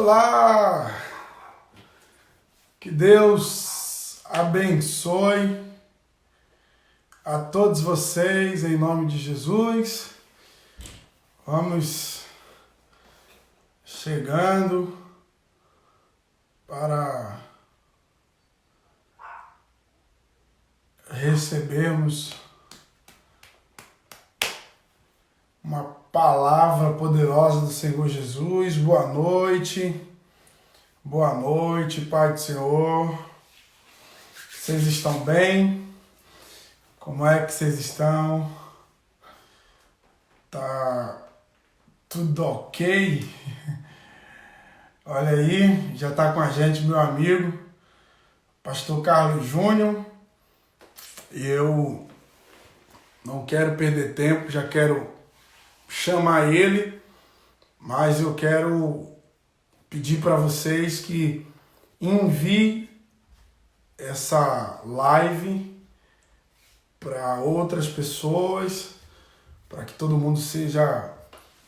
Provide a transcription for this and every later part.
Olá! Que Deus abençoe a todos vocês em nome de Jesus. Vamos chegando para recebermos uma palavra poderosa do Senhor Jesus. Boa noite. Boa noite, Pai do Senhor. Vocês estão bem? Como é que vocês estão? Tá tudo ok? Olha aí, já está com a gente meu amigo, Pastor Carlos Júnior. E eu não quero perder tempo, já quero chamar ele, mas eu quero pedir para vocês que enviem essa live para outras pessoas, para que todo mundo seja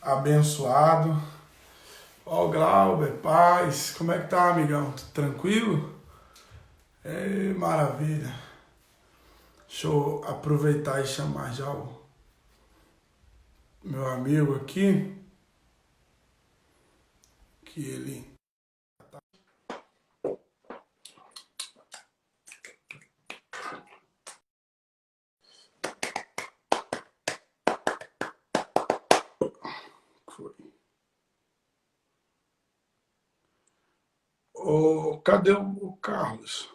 abençoado. Ó, Glauber, paz, como é que tá, amigão? Tudo tranquilo? Maravilha. Deixa eu aproveitar e chamar já o meu amigo aqui, que ele... Cadê o Carlos?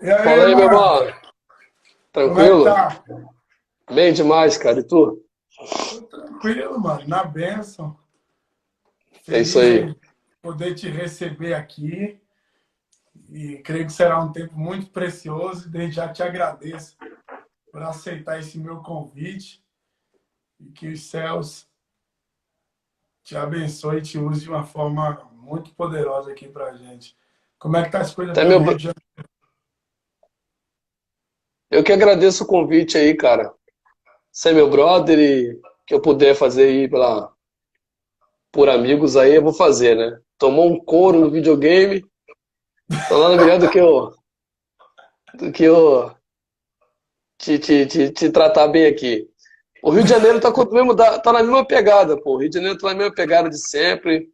E Fala aí, aí, meu mano? mano. Como é que Tranquilo? tá? Bem demais, cara. E tu? Tô tranquilo, mano, na bênção. É isso Feliz aí. em poder te receber aqui e creio que será um tempo muito precioso. Desde já te agradeço por aceitar esse meu convite e que os céus te abençoe e te use de uma forma muito poderosa aqui pra gente. Como é que tá as coisas Até pelo meu... Rio de Janeiro? Eu que agradeço o convite aí, cara. Você é meu brother e que eu puder fazer aí por amigos aí, eu vou fazer, né? Tomou um couro no videogame, então nada melhor do que eu te tratar bem aqui. O Rio de Janeiro tá na mesma pegada, pô. O Rio de Janeiro tá na mesma pegada de sempre.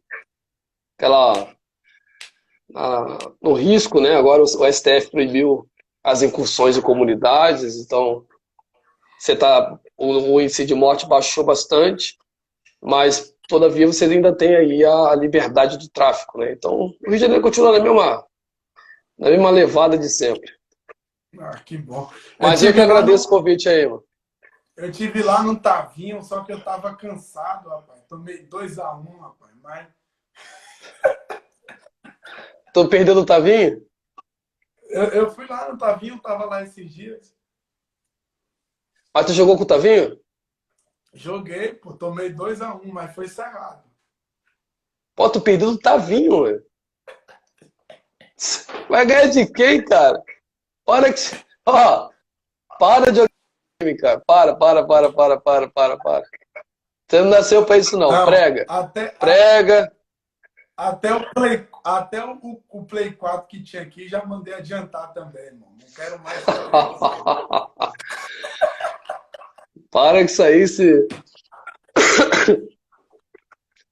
Aquela, no risco, né? Agora o STF proibiu as incursões em comunidades, então o índice de morte baixou bastante, mas todavia você ainda tem aí a liberdade de tráfico, né? Então o Rio de Janeiro continua na mesma levada de sempre. Ah, que bom. Eu Mas eu que tive lá agradeço no, o convite aí, mano. eu tive lá no Tavinho, só que eu tava cansado, rapaz. Tomei 2-1, rapaz. Mas Tô perdendo o Tavinho? eu fui lá no Tavinho, tava lá esses dias. Mas tu jogou com o Tavinho? Joguei, pô, tomei 2-1, mas foi cerrado. Pô, tu perdeu o Tavinho, mano. Vai ganhar de quem, cara? Para que. Ó, para de jogar game, cara. Para. Você não nasceu pra isso, não. Não, Prega. até, Prega. até o Play 4 que tinha aqui já mandei adiantar também, irmão. Não quero mais saber disso aí. Para que isso aí, se.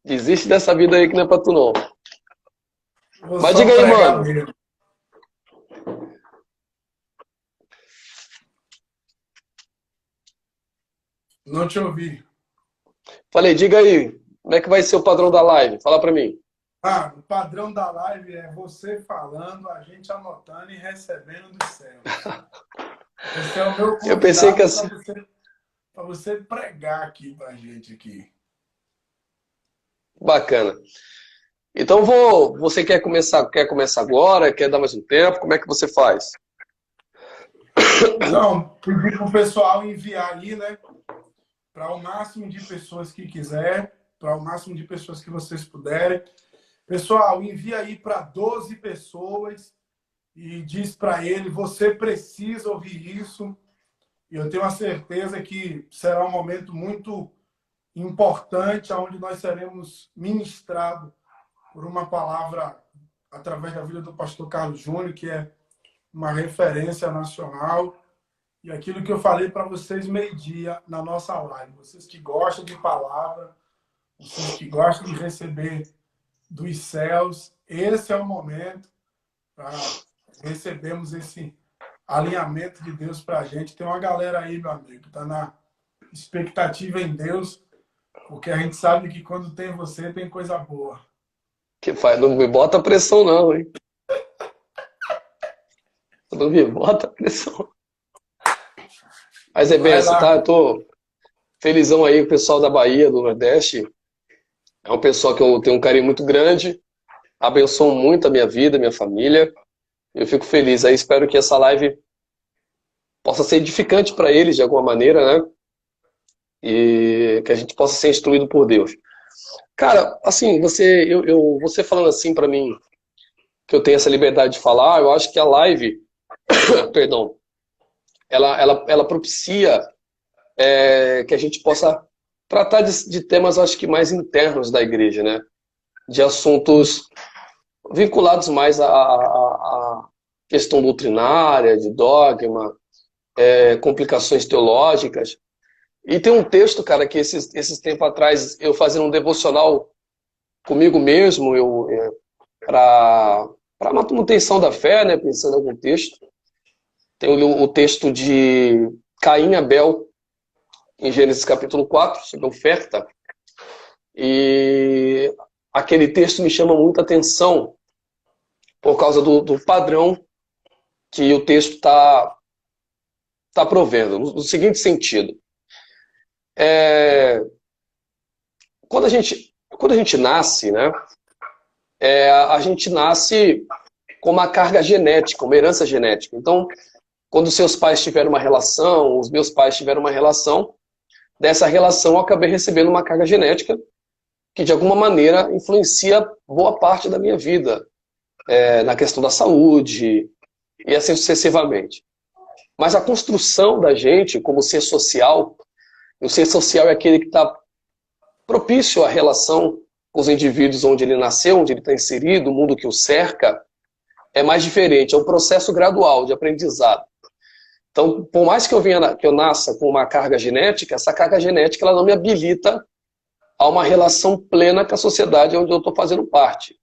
Desiste dessa vida aí que não é pra tu, não. Vou Mas só diga aí, pregar mano. mesmo. Não te ouvi. Falei, diga aí. Como é que vai ser o padrão da live? Fala pra mim. Ah, o padrão da live é você falando, a gente anotando e recebendo dos céus. Esse é o meu Eu pensei que convidado assim. para você pregar aqui pra gente aqui. Bacana. Então Você quer começar agora? Quer dar mais um tempo? Como é que você faz? Não, pedir para o pessoal enviar aí, né? Para o máximo de pessoas que quiser, para o máximo de pessoas que vocês puderem. Pessoal, envia aí para 12 pessoas e diz para ele, você precisa ouvir isso. E eu tenho a certeza que será um momento muito importante, onde nós seremos ministrados por uma palavra através da vida do pastor Carlos Júnior, que é uma referência nacional. E aquilo que eu falei para vocês meio-dia na nossa live, vocês que gostam de palavra, vocês que gostam de receber dos céus, esse é o momento para recebermos esse alinhamento de Deus para a gente. Tem uma galera aí, meu amigo, que está na expectativa em Deus, porque a gente sabe que quando tem você, tem coisa boa. Que faz, não me bota pressão não, hein? Não me bota pressão. Mas é benção, tá? Eu tô felizão aí com o pessoal da Bahia, do Nordeste. É um pessoal que eu tenho um carinho muito grande. Abençoam muito a minha vida, a minha família. Eu fico feliz aí. Espero que essa live possa ser edificante para eles de alguma maneira, né? E que a gente possa ser instruído por Deus. Cara, assim, você falando assim para mim, que eu tenho essa liberdade de falar, eu acho que a live, perdão, ela propicia que a gente possa tratar de temas, acho que mais internos da igreja, né? De assuntos vinculados mais à questão doutrinária, de dogma, complicações teológicas. E tem um texto, cara, que esses tempos atrás, eu fazendo um devocional comigo mesmo, para manutenção da fé, né, pensando em algum texto. Tem o texto de Caim e Abel, em Gênesis capítulo 4, sobre oferta. E aquele texto me chama muita atenção por causa do padrão que o texto está provendo, no seguinte sentido. Quando a gente nasce, né, a gente nasce com uma carga genética, uma herança genética. Então, quando seus pais tiveram uma relação, os meus pais tiveram uma relação, dessa relação eu acabei recebendo uma carga genética que, de alguma maneira, influencia boa parte da minha vida, na questão da saúde e assim sucessivamente. Mas a construção da gente como ser social, o ser social é aquele que está propício à relação com os indivíduos onde ele nasceu, onde ele está inserido, o mundo que o cerca, é mais diferente, é um processo gradual de aprendizado. Então, por mais que eu nasça com uma carga genética, essa carga genética ela não me habilita a uma relação plena com a sociedade onde eu estou fazendo parte.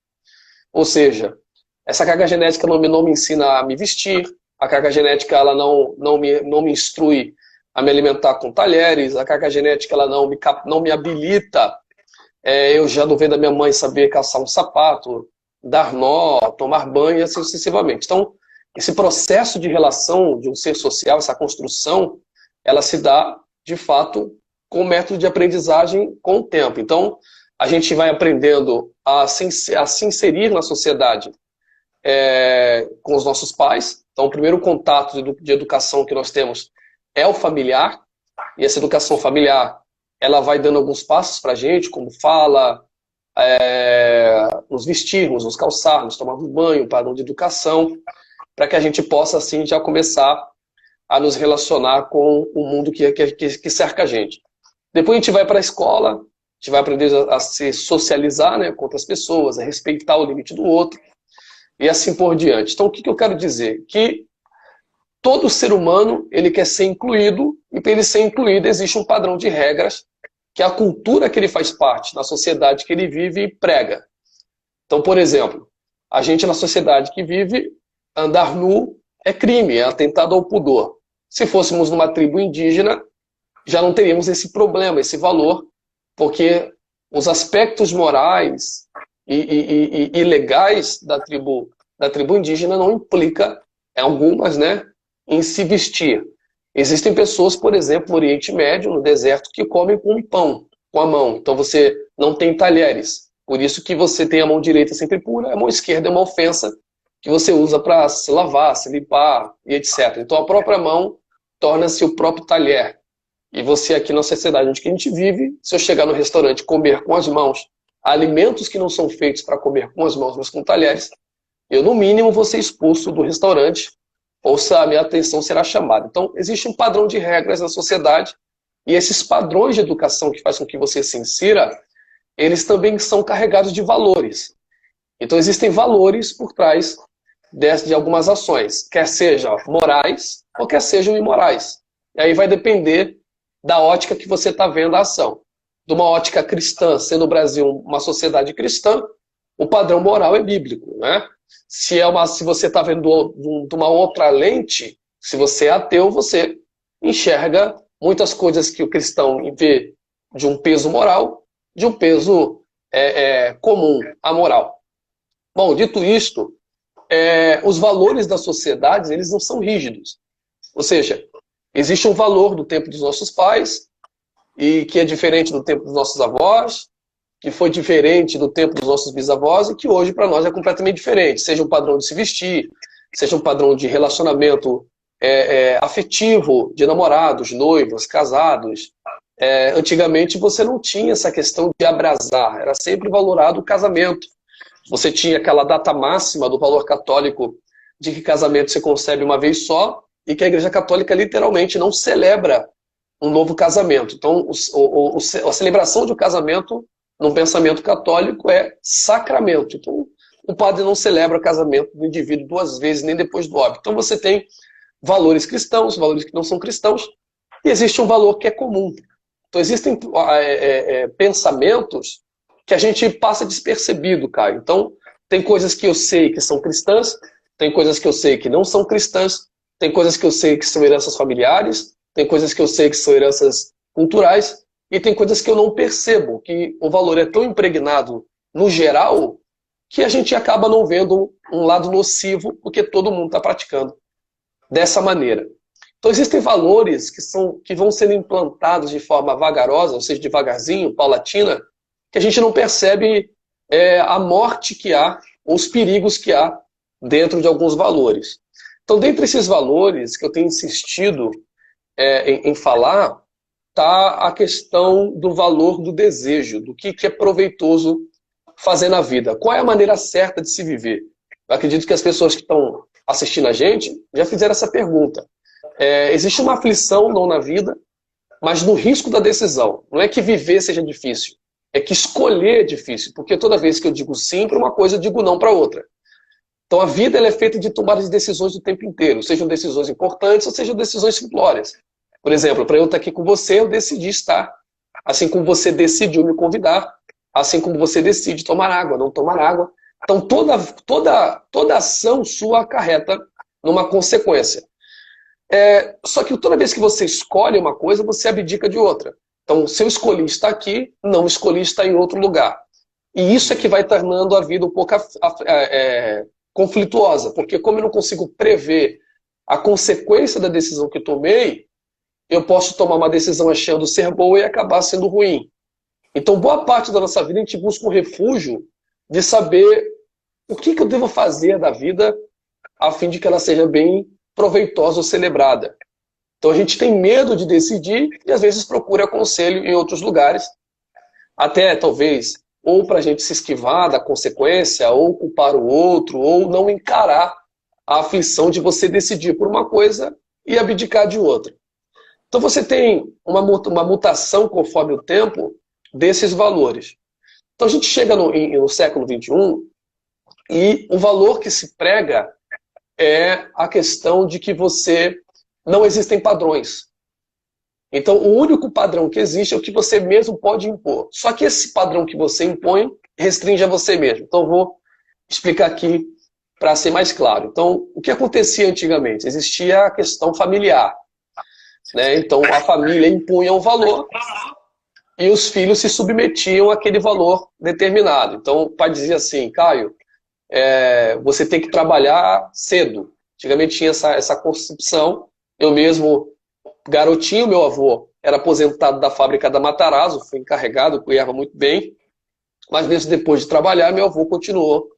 Ou seja, essa carga genética não me ensina a me vestir, a carga genética ela não me instrui a me alimentar com talheres, a carga genética ela não me habilita, eu já não venho da minha mãe saber calçar um sapato, dar nó, tomar banho e assim sucessivamente. Então, esse processo de relação de um ser social, essa construção, ela se dá, de fato, com o método de aprendizagem com o tempo. Então, a gente vai aprendendo a se inserir na sociedade com os nossos pais. Então, o primeiro contato de educação que nós temos é o familiar, e essa educação familiar ela vai dando alguns passos para a gente, como fala, nos vestirmos, nos calçarmos, tomarmos banho, padrão de educação, para que a gente possa, assim, já começar a nos relacionar com o mundo que cerca a gente. Depois a gente vai para a escola, a gente vai aprender a se socializar, né, com outras pessoas, a respeitar o limite do outro, e assim por diante. Então, o que eu quero dizer? Que todo ser humano ele quer ser incluído, e para ele ser incluído existe um padrão de regras, que é a cultura que ele faz parte, na sociedade que ele vive e prega. Então, por exemplo, a gente na sociedade que vive, andar nu é crime, é atentado ao pudor. Se fôssemos numa tribo indígena, já não teríamos esse problema, esse valor, porque os aspectos morais e legais da tribo indígena não implica, algumas, né, em se vestir. Existem pessoas, por exemplo, no Oriente Médio, no deserto, que comem com um pão, com a mão. Então você não tem talheres. Por isso que você tem a mão direita sempre pura, a mão esquerda é uma ofensa que você usa para se lavar, se limpar e etc. Então a própria mão torna-se o próprio talher. E você aqui na sociedade onde a gente vive, se eu chegar no restaurante e comer com as mãos alimentos que não são feitos para comer com as mãos, mas com talheres, eu no mínimo vou ser expulso do restaurante ou se a minha atenção será chamada. Então, existe um padrão de regras na sociedade, e esses padrões de educação que faz com que você se insira, eles também são carregados de valores. Então, existem valores por trás de algumas ações, quer sejam morais ou quer sejam imorais. E aí vai depender da ótica que você está vendo a ação. De uma ótica cristã, sendo o Brasil uma sociedade cristã, o padrão moral é bíblico, né? Se você está vendo de uma outra lente, se você é ateu, você enxerga muitas coisas que o cristão vê de um peso moral, de um peso comum, amoral. Bom, dito isto, os valores da sociedade, eles não são rígidos. Ou seja, existe um valor do tempo dos nossos pais, e que é diferente do tempo dos nossos avós, que foi diferente do tempo dos nossos bisavós, e que hoje para nós é completamente diferente. Seja um padrão de se vestir, seja um padrão de relacionamento afetivo, de namorados, noivos, casados. Antigamente você não tinha essa questão de abrasar, era sempre valorado o casamento. Você tinha aquela data máxima do valor católico de que casamento se concebe uma vez só, e que a Igreja Católica literalmente não celebra um novo casamento. Então, a celebração de um casamento, num pensamento católico, é sacramento. Então, o padre não celebra o casamento do indivíduo duas vezes, nem depois do óbito. Então, você tem valores cristãos, valores que não são cristãos, e existe um valor que é comum. Então, existem pensamentos que a gente passa despercebido, Caio. Então, tem coisas que eu sei que são cristãs, tem coisas que eu sei que não são cristãs, tem coisas que eu sei que são heranças familiares, tem coisas que eu sei que são heranças culturais, e tem coisas que eu não percebo, que o valor é tão impregnado no geral, que a gente acaba não vendo um lado nocivo, porque todo mundo está praticando dessa maneira. Então existem valores que vão sendo implantados de forma vagarosa, ou seja, devagarzinho, paulatina, que a gente não percebe a morte que há, ou os perigos que há dentro de alguns valores. Então, dentre esses valores que eu tenho insistido em falar, está a questão do valor do desejo, do que é proveitoso fazer na vida. Qual é a maneira certa de se viver? Eu acredito que as pessoas que estão assistindo a gente já fizeram essa pergunta. Existe uma aflição, não na vida, mas no risco da decisão. Não é que viver seja difícil, é que escolher é difícil, porque toda vez que eu digo sim para uma coisa, eu digo não para outra. Então a vida ela é feita de tomadas de decisões o tempo inteiro, sejam decisões importantes ou sejam decisões simplórias. Por exemplo, para eu estar aqui com você, eu decidi estar. Assim como você decidiu me convidar, assim como você decide tomar água, não tomar água. Então toda ação sua acarreta numa consequência. Só que toda vez que você escolhe uma coisa, você abdica de outra. Então, se eu escolhi estar aqui, não escolhi estar em outro lugar. E isso é que vai tornando a vida um pouco conflituosa, porque como eu não consigo prever a consequência da decisão que eu tomei, eu posso tomar uma decisão achando ser boa e acabar sendo ruim. Então, boa parte da nossa vida a gente busca um refúgio de saber o que eu devo fazer da vida a fim de que ela seja bem proveitosa ou celebrada. Então a gente tem medo de decidir e às vezes procura conselho em outros lugares, até talvez ou para a gente se esquivar da consequência, ou culpar o outro, ou não encarar a aflição de você decidir por uma coisa e abdicar de outra. Então você tem uma mutação conforme o tempo desses valores. Então a gente chega no século XXI e o valor que se prega é a questão de que não existem padrões. Então, o único padrão que existe é o que você mesmo pode impor. Só que esse padrão que você impõe restringe a você mesmo. Então, eu vou explicar aqui para ser mais claro. Então, o que acontecia antigamente? Existia a questão familiar, né? Então, a família impunha um valor e os filhos se submetiam àquele valor determinado. Então, o pai dizia assim, Caio, você tem que trabalhar cedo. Antigamente tinha essa concepção. Eu mesmo, garotinho, meu avô era aposentado da fábrica da Matarazzo, foi encarregado, cuidava muito bem, mas mesmo depois de trabalhar, meu avô continuou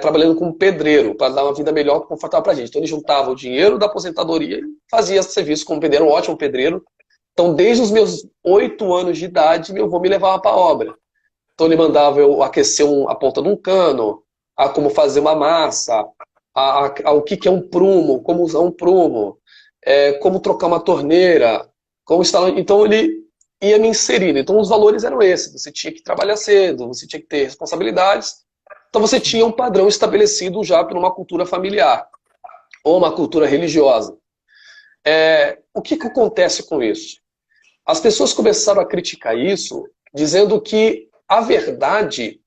trabalhando como pedreiro, para dar uma vida melhor, confortável para a gente. Então ele juntava o dinheiro da aposentadoria e fazia serviço como pedreiro, um ótimo pedreiro. Então desde os meus 8 anos de idade, meu avô me levava para a obra. Então ele mandava eu aquecer a ponta de um cano, a como fazer uma massa, ao que é um prumo, como usar um prumo, como trocar uma torneira, como instalar. Então ele ia me inserindo. Então os valores eram esses. Você tinha que trabalhar cedo, você tinha que ter responsabilidades. Então você tinha um padrão estabelecido já por uma cultura familiar ou uma cultura religiosa. O que acontece com isso? As pessoas começaram a criticar isso, dizendo que a verdade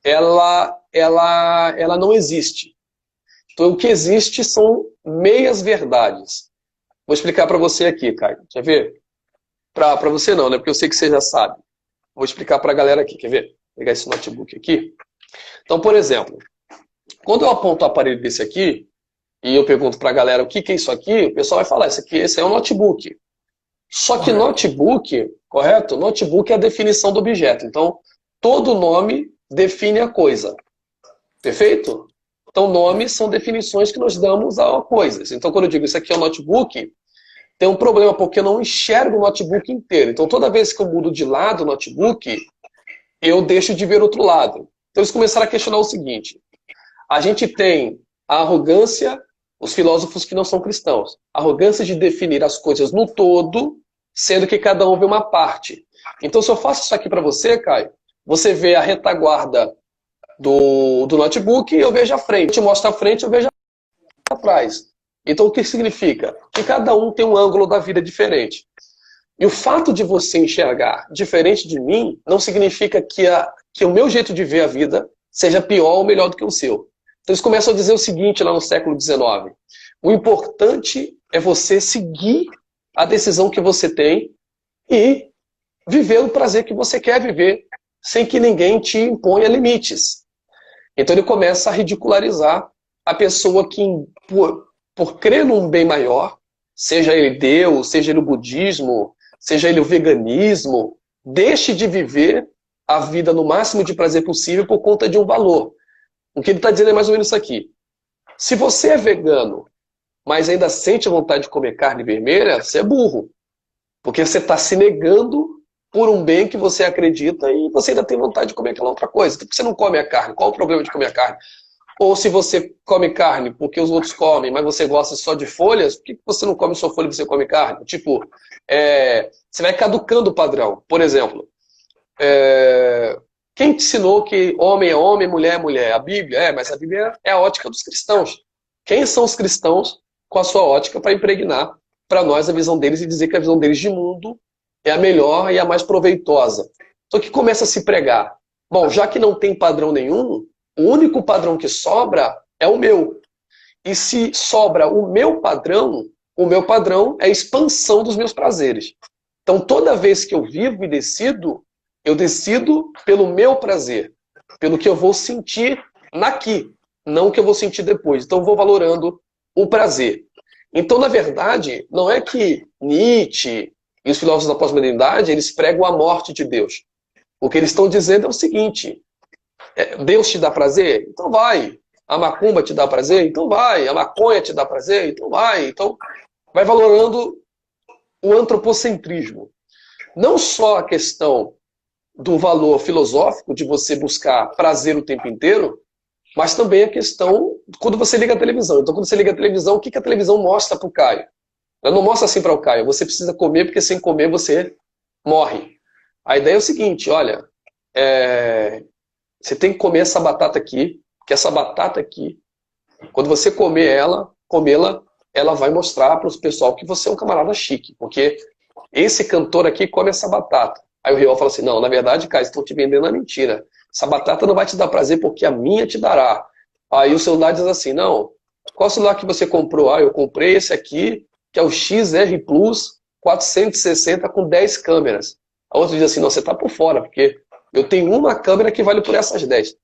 ela não existe. Então, o que existe são meias verdades. Vou explicar para você aqui, Caio. Quer ver? Para você não, né? Porque eu sei que você já sabe. Vou explicar para a galera aqui. Quer ver? Vou pegar esse notebook aqui. Então, por exemplo, quando eu aponto o aparelho desse aqui, e eu pergunto para a galera o que é isso aqui, o pessoal vai falar, esse é um notebook. Só que notebook, correto? Notebook é a definição do objeto. Então, todo nome define a coisa. Perfeito? Então, nomes são definições que nós damos a coisas. Então, quando eu digo isso aqui é um notebook, tem um problema, porque eu não enxergo o notebook inteiro. Então, toda vez que eu mudo de lado o notebook, eu deixo de ver outro lado. Então, eles começaram a questionar o seguinte. A gente tem a arrogância, os filósofos que não são cristãos, a arrogância de definir as coisas no todo, sendo que cada um vê uma parte. Então, se eu faço isso aqui para você, Caio, você vê a retaguarda do notebook, eu vejo a frente. Eu mostro a frente, eu vejo atrás. Então, o que significa? Que cada um tem um ângulo da vida diferente. E o fato de você enxergar diferente de mim não significa que o meu jeito de ver a vida seja pior ou melhor do que o seu. Então, eles começam a dizer o seguinte lá no século XIX. O importante é você seguir a decisão que você tem e viver o prazer que você quer viver, sem que ninguém te imponha limites. Então ele começa a ridicularizar a pessoa que, por crer num bem maior, seja ele Deus, seja ele o budismo, seja ele o veganismo, deixe de viver a vida no máximo de prazer possível por conta de um valor. O que ele está dizendo é mais ou menos isso aqui. Se você é vegano, mas ainda sente vontade de comer carne vermelha, você é burro. Porque você está se negando por um bem que você acredita e você ainda tem vontade de comer aquela outra coisa. Então, por que você não come a carne? Qual o problema de comer a carne? Ou se você come carne porque os outros comem, mas você gosta só de folhas, por que você não come só folha e você come carne? Tipo, você vai caducando o padrão. Por exemplo, quem te ensinou que homem é homem, mulher é mulher? A Bíblia? Mas a Bíblia é a ótica dos cristãos. Quem são os cristãos com a sua ótica para impregnar para nós a visão deles e dizer que a visão deles de mundo é a melhor e a mais proveitosa? Então, que começa a se pregar. Bom, já que não tem padrão nenhum, o único padrão que sobra é o meu. E se sobra o meu padrão é a expansão dos meus prazeres. Então, toda vez que eu vivo e decido, eu decido pelo meu prazer, pelo que eu vou sentir naqui, não o que eu vou sentir depois. Então, eu vou valorando o prazer. Então, na verdade, não é que Nietzsche e os filósofos da pós-modernidade, eles pregam a morte de Deus. O que eles estão dizendo é o seguinte: Deus te dá prazer? Então vai. A macumba te dá prazer? Então vai. A maconha te dá prazer? Então vai. Então, vai valorando o antropocentrismo. Não só a questão do valor filosófico de você buscar prazer o tempo inteiro, mas também a questão quando você liga a televisão. Então, quando você liga a televisão, o que a televisão mostra para o Caio? Ela não mostra assim para o Caio: você precisa comer, porque sem comer você morre. A ideia é o seguinte: olha, você tem que comer essa batata aqui, porque essa batata aqui, quando você comê-la, ela vai mostrar para o pessoal que você é um camarada chique, porque esse cantor aqui come essa batata. Aí o rival fala assim: não, na verdade, Caio, estão te vendendo a mentira. Essa batata não vai te dar prazer porque a minha te dará. Aí o celular diz assim: não, qual celular que você comprou? Ah, eu comprei esse aqui, que é o XR Plus 460 com 10 câmeras. A outra diz assim: não, você está por fora, porque eu tenho uma câmera que vale por essas 10.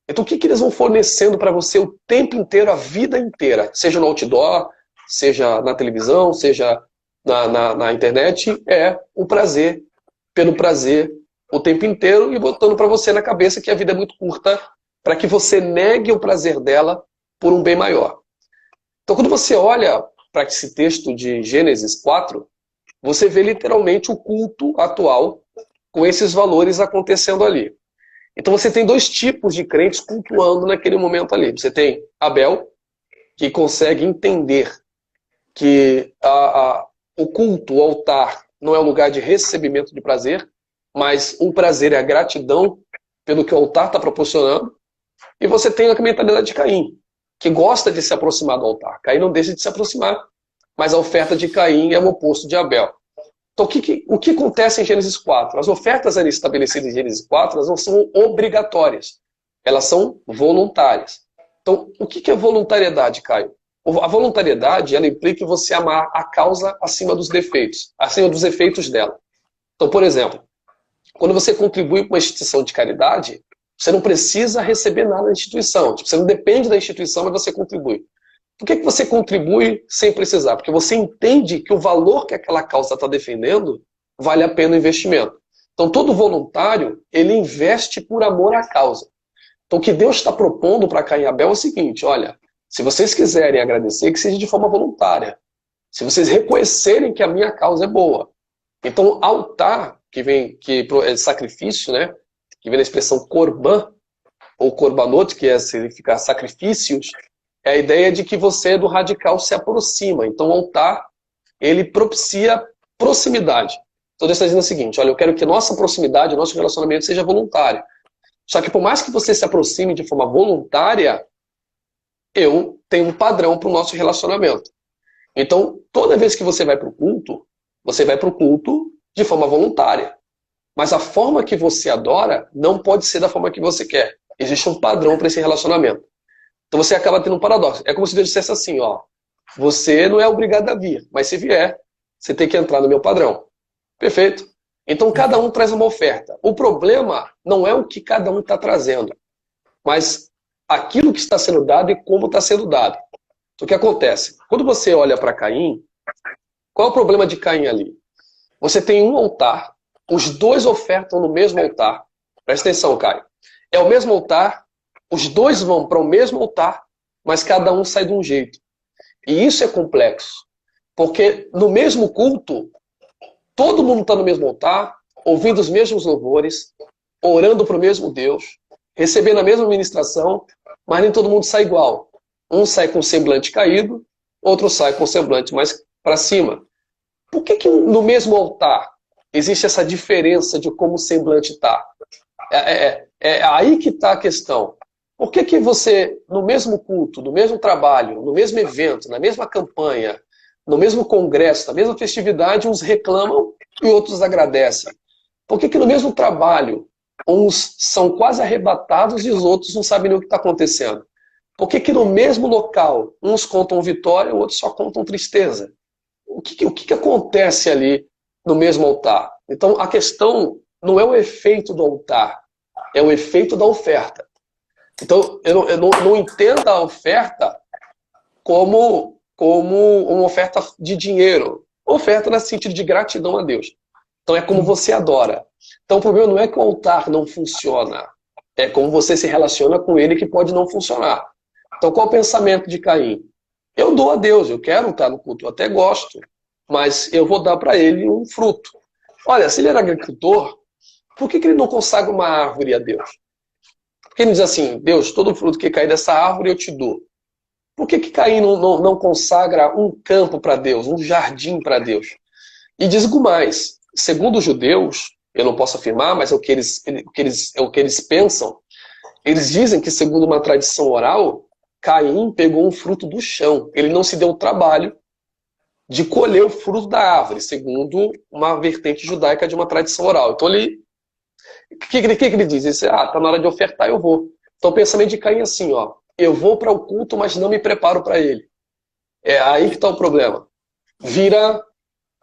Então, o que eles vão fornecendo para você o tempo inteiro, a vida inteira? Seja no outdoor, seja na televisão, seja na internet, é o prazer, pelo prazer, o tempo inteiro, e botando para você na cabeça que a vida é muito curta para que você negue o prazer dela por um bem maior. Então, quando você olha para esse texto de Gênesis 4, você vê literalmente o culto atual com esses valores acontecendo ali. Então você tem dois tipos de crentes cultuando naquele momento ali. Você tem Abel, que consegue entender que o culto, o altar, não é um lugar de recebimento de prazer, mas o prazer é a gratidão pelo que o altar está proporcionando. E você tem a mentalidade de Caim, que gosta de se aproximar do altar. Caim não deixa de se aproximar, mas a oferta de Caim é o oposto de Abel. Então, o que acontece em Gênesis 4? As ofertas ali estabelecidas em Gênesis 4, elas não são obrigatórias, elas são voluntárias. Então, o que é voluntariedade, Caio? A voluntariedade, ela implica você amar a causa acima dos defeitos, acima dos efeitos dela. Então, por exemplo, quando você contribui para uma instituição de caridade, você não precisa receber nada da instituição. Tipo, você não depende da instituição, mas você contribui. Por que você contribui sem precisar? Porque você entende que o valor que aquela causa está defendendo vale a pena o investimento. Então, todo voluntário, ele investe por amor à causa. Então, o que Deus está propondo para Caim e Abel é o seguinte, olha, se vocês quiserem agradecer, que seja de forma voluntária. Se vocês reconhecerem que a minha causa é boa. Então, altar, que é sacrifício, né? Que vem da expressão korban, ou korbanot, que significa sacrifícios, é a ideia de que você do radical se aproxima. Então o altar, ele propicia proximidade. Então Deus está dizendo o seguinte, olha, eu quero que nossa proximidade, nosso relacionamento seja voluntário. Só que por mais que você se aproxime de forma voluntária, eu tenho um padrão para o nosso relacionamento. Então, toda vez que você vai para o culto de forma voluntária. Mas a forma que você adora não pode ser da forma que você quer. Existe um padrão para esse relacionamento. Então você acaba tendo um paradoxo. É como se Deus dissesse assim, ó, você não é obrigado a vir, mas se vier, você tem que entrar no meu padrão. Perfeito. Então cada um traz uma oferta. O problema não é o que cada um está trazendo, mas aquilo que está sendo dado e como está sendo dado. Então o que acontece? Quando você olha para Caim, qual é o problema de Caim ali? Você tem um altar, os dois ofertam no mesmo altar. Presta atenção, Caio. É o mesmo altar, os dois vão para o mesmo altar, mas cada um sai de um jeito. E isso é complexo. Porque no mesmo culto, todo mundo está no mesmo altar, ouvindo os mesmos louvores, orando para o mesmo Deus, recebendo a mesma ministração, mas nem todo mundo sai igual. Um sai com o semblante caído, outro sai com o semblante mais para cima. Por que no mesmo altar existe essa diferença de como o semblante está? É aí que está a questão. Por que você, no mesmo culto, no mesmo trabalho, no mesmo evento, na mesma campanha, no mesmo congresso, na mesma festividade, uns reclamam e outros agradecem? Por que no mesmo trabalho, uns são quase arrebatados e os outros não sabem nem o que está acontecendo? Por que no mesmo local, uns contam vitória e outros só contam tristeza? O que acontece ali no mesmo altar? Então, a questão não é o efeito do altar, é o efeito da oferta. Então, eu não entendo a oferta como uma oferta de dinheiro. Oferta no sentido de gratidão a Deus. Então, é como você adora. Então, o problema não é que o altar não funciona. É como você se relaciona com ele que pode não funcionar. Então, qual é o pensamento de Caim? Eu dou a Deus, eu quero estar no culto, eu até gosto, mas eu vou dar para ele um fruto. Olha, se ele era agricultor, por que ele não consagra uma árvore a Deus? Porque ele diz assim, Deus, todo fruto que cair dessa árvore eu te dou. Por que Caim não consagra um campo para Deus, um jardim para Deus? E digo mais, segundo os judeus, eu não posso afirmar, mas é o que eles pensam, eles dizem que segundo uma tradição oral, Caim pegou um fruto do chão. Ele não se deu o trabalho de colher o fruto da árvore, segundo uma vertente judaica de uma tradição oral. Então o que ele diz? Ele diz, tá na hora de ofertar, eu vou. Então o pensamento de Caim é assim, ó, eu vou para o culto, mas não me preparo para ele. É aí que está o problema. Vira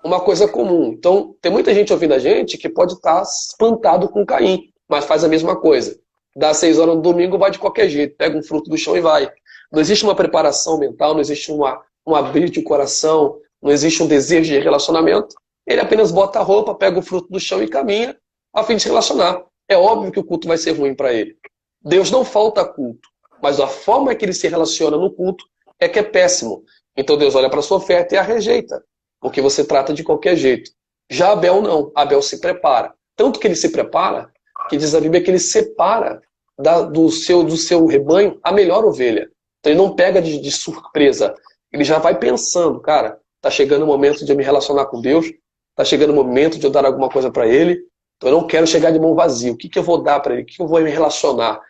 uma coisa comum. Então tem muita gente ouvindo a gente que pode estar espantado com Caim, mas faz a mesma coisa. Dá 6 horas no domingo, vai de qualquer jeito, pega um fruto do chão e vai. Não existe uma preparação mental, não existe um abrir de coração, não existe um desejo de relacionamento. Ele apenas bota a roupa, pega o fruto do chão e caminha a fim de se relacionar. É óbvio que o culto vai ser ruim para ele. Deus não falta culto, mas a forma que ele se relaciona no culto é que é péssimo. Então Deus olha para a sua oferta e a rejeita, porque você trata de qualquer jeito. Já Abel não, Abel se prepara. Tanto que ele se prepara, que diz a Bíblia que ele separa do seu rebanho a melhor ovelha. Então ele não pega de surpresa. Ele já vai pensando, cara, tá chegando o momento de eu me relacionar com Deus, tá chegando o momento de eu dar alguma coisa para ele, então eu não quero chegar de mão vazia. O que que eu vou dar para ele? O que que eu vou me relacionar?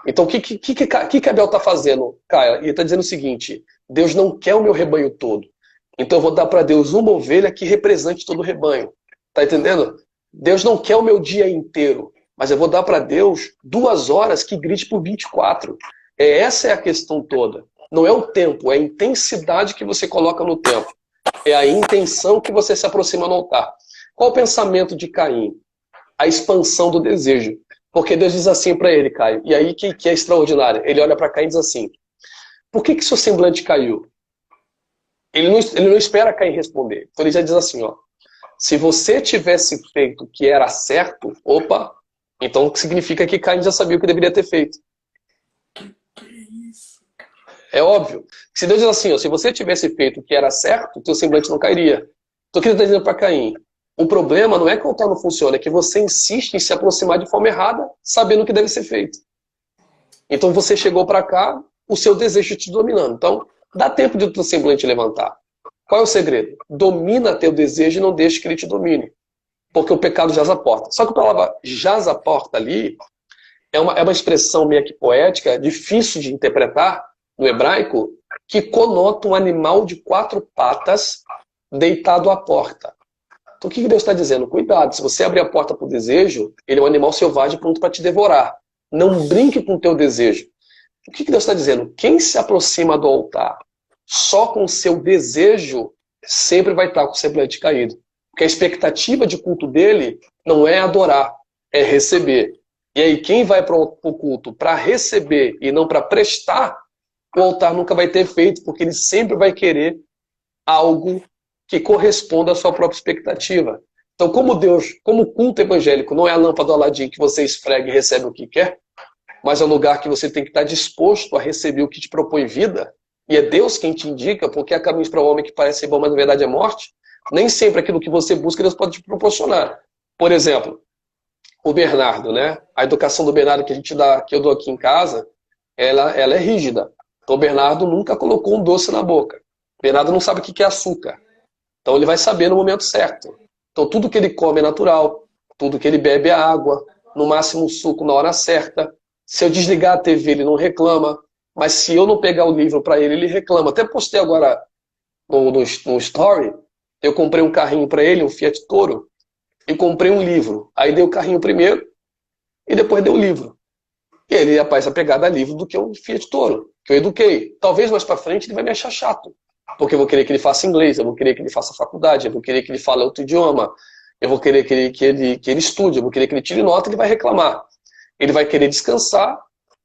Então o que Abel tá fazendo? Cara, ele tá dizendo o seguinte, Deus não quer o meu rebanho todo. Então eu vou dar para Deus uma ovelha que represente todo o rebanho. Tá entendendo? Deus não quer o meu dia inteiro, mas eu vou dar para Deus 2 horas que grite por 24. Essa é a questão toda. Não é o tempo, é a intensidade que você coloca no tempo. É a intenção que você se aproxima no altar. Qual o pensamento de Caim? A expansão do desejo. Porque Deus diz assim para ele, Caio, e aí que é extraordinário. Ele olha para Caim e diz assim, por que seu semblante caiu? Ele não espera Caim responder. Então ele já diz assim, ó, se você tivesse feito o que era certo, opa, então significa que Caim já sabia o que deveria ter feito. É óbvio. Se Deus diz assim, ó, se você tivesse feito o que era certo, o teu semblante não cairia. Então o que ele está dizendo para Caim? O problema não é que o altar não funciona, é que você insiste em se aproximar de forma errada, sabendo o que deve ser feito. Então você chegou para cá, o seu desejo te dominando. Então, dá tempo de o teu semblante levantar. Qual é o segredo? Domina teu desejo e não deixe que ele te domine. Porque o pecado jaz à porta. Só que a palavra jaz à porta ali é uma expressão meio que poética, difícil de interpretar no hebraico, que conota um animal de 4 patas deitado à porta. Então o que Deus está dizendo? Cuidado, se você abrir a porta para o desejo, ele é um animal selvagem pronto para te devorar. Não brinque com o teu desejo. O que Deus está dizendo? Quem se aproxima do altar só com o seu desejo, sempre vai estar com o semblante caído. Porque a expectativa de culto dele não é adorar, é receber. E aí quem vai para o culto para receber e não para prestar, o altar nunca vai ter efeito, porque ele sempre vai querer algo que corresponda à sua própria expectativa. Então, como o culto evangélico não é a lâmpada do Aladim que você esfrega e recebe o que quer, mas é um lugar que você tem que estar disposto a receber o que te propõe vida, e é Deus quem te indica, porque há caminhos para o homem que parecem bom, mas na verdade é morte, nem sempre aquilo que você busca Deus pode te proporcionar. Por exemplo, o Bernardo, né? A educação do Bernardo que eu dou aqui em casa, ela é rígida. Então o Bernardo nunca colocou um doce na boca. O Bernardo não sabe o que é açúcar. Então ele vai saber no momento certo. Então tudo que ele come é natural, tudo que ele bebe é água, no máximo um suco na hora certa. Se eu desligar a TV, ele não reclama. Mas se eu não pegar o livro para ele, ele reclama. Até postei agora no story, eu comprei um carrinho para ele, um Fiat Toro, e comprei um livro. Aí dei o carrinho primeiro, e depois dei o livro. E ele ia mais apegado a livro do que um Fiat Toro, que eu eduquei. Talvez mais para frente ele vai me achar chato. Porque eu vou querer que ele faça inglês, eu vou querer que ele faça faculdade, eu vou querer que ele fale outro idioma, eu vou querer que ele estude, eu vou querer que ele tire nota, ele vai reclamar. Ele vai querer descansar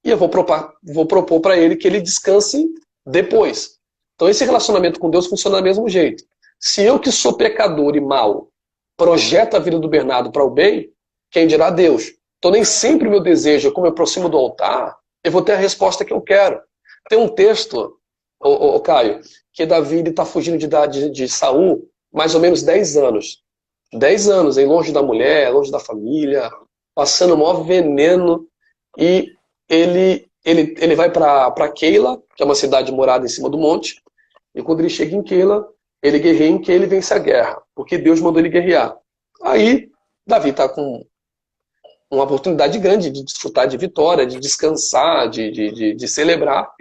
e eu vou propor para ele que ele descanse depois. Então esse relacionamento com Deus funciona do mesmo jeito. Se eu que sou pecador e mau projeto a vida do Bernardo para o bem, quem dirá Deus? Então nem sempre o meu desejo, como eu aproximo do altar, eu vou ter a resposta que eu quero. Tem um texto, Caio, que Davi está fugindo de Saul mais ou menos 10 anos. 10 anos, hein? Longe da mulher, longe da família, passando o maior veneno, e ele vai para Keila, que é uma cidade morada em cima do monte, e quando ele chega em Keila, ele guerreia em Keila e vence a guerra, porque Deus mandou ele guerrear. Aí, Davi está com uma oportunidade grande de desfrutar de vitória, de descansar, de celebrar.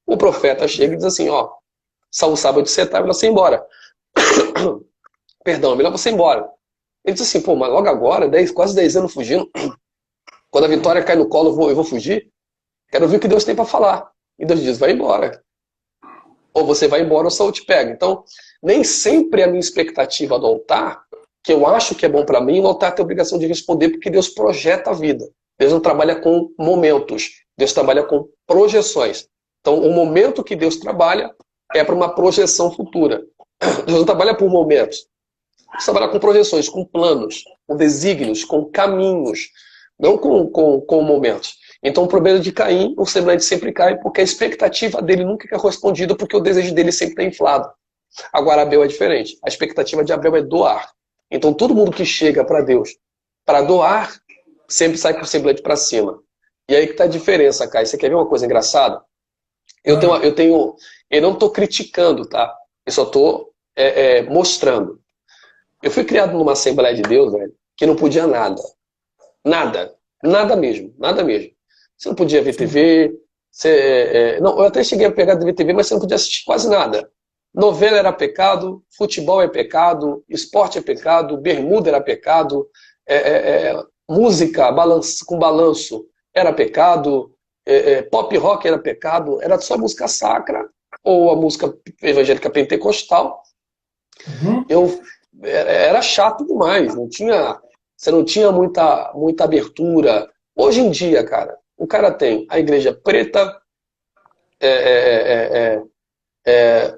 O profeta chega e diz assim, ó, Saul sabe onde você está, é melhor você ir embora. Perdão, é melhor você ir embora. Ele diz assim, pô, mas logo agora, quase 10 anos fugindo, quando a vitória cai no colo, eu vou fugir? Quero ouvir o que Deus tem para falar. E Deus diz, vai embora. Ou você vai embora ou Saul te pega. Então, nem sempre a minha expectativa do altar, que eu acho que é bom para mim, o altar tem a obrigação de responder, porque Deus projeta a vida. Deus não trabalha com momentos, Deus trabalha com projeções. Então, o momento que Deus trabalha é para uma projeção futura. Deus não trabalha por momentos. Deus trabalha com projeções, com planos, com desígnios, com caminhos, não com momentos. Então, o problema de Caim, o semblante sempre cai, porque a expectativa dele nunca é correspondida, porque o desejo dele sempre está inflado. Agora, Abel é diferente. A expectativa de Abel é doar. Então, todo mundo que chega para Deus para doar, sempre sai com o semblante para cima. E aí que está a diferença, Caio. Você quer ver uma coisa engraçada? Eu não estou criticando, tá? Eu só estou mostrando. Eu fui criado numa Assembleia de Deus, velho, que não podia nada. Nada. Nada mesmo. Nada mesmo. Você não podia ver Sim. TV. Não, eu até cheguei a pegar de ver TV, mas você não podia assistir quase nada. Novela era pecado, futebol é pecado, esporte é pecado, bermuda era pecado, música com balanço era pecado, pop rock era pecado, era só música sacra ou a música evangélica pentecostal. Uhum. Eu era chato demais, você não tinha muita abertura. Hoje em dia, cara, o cara tem a igreja preta, é, é, é, é,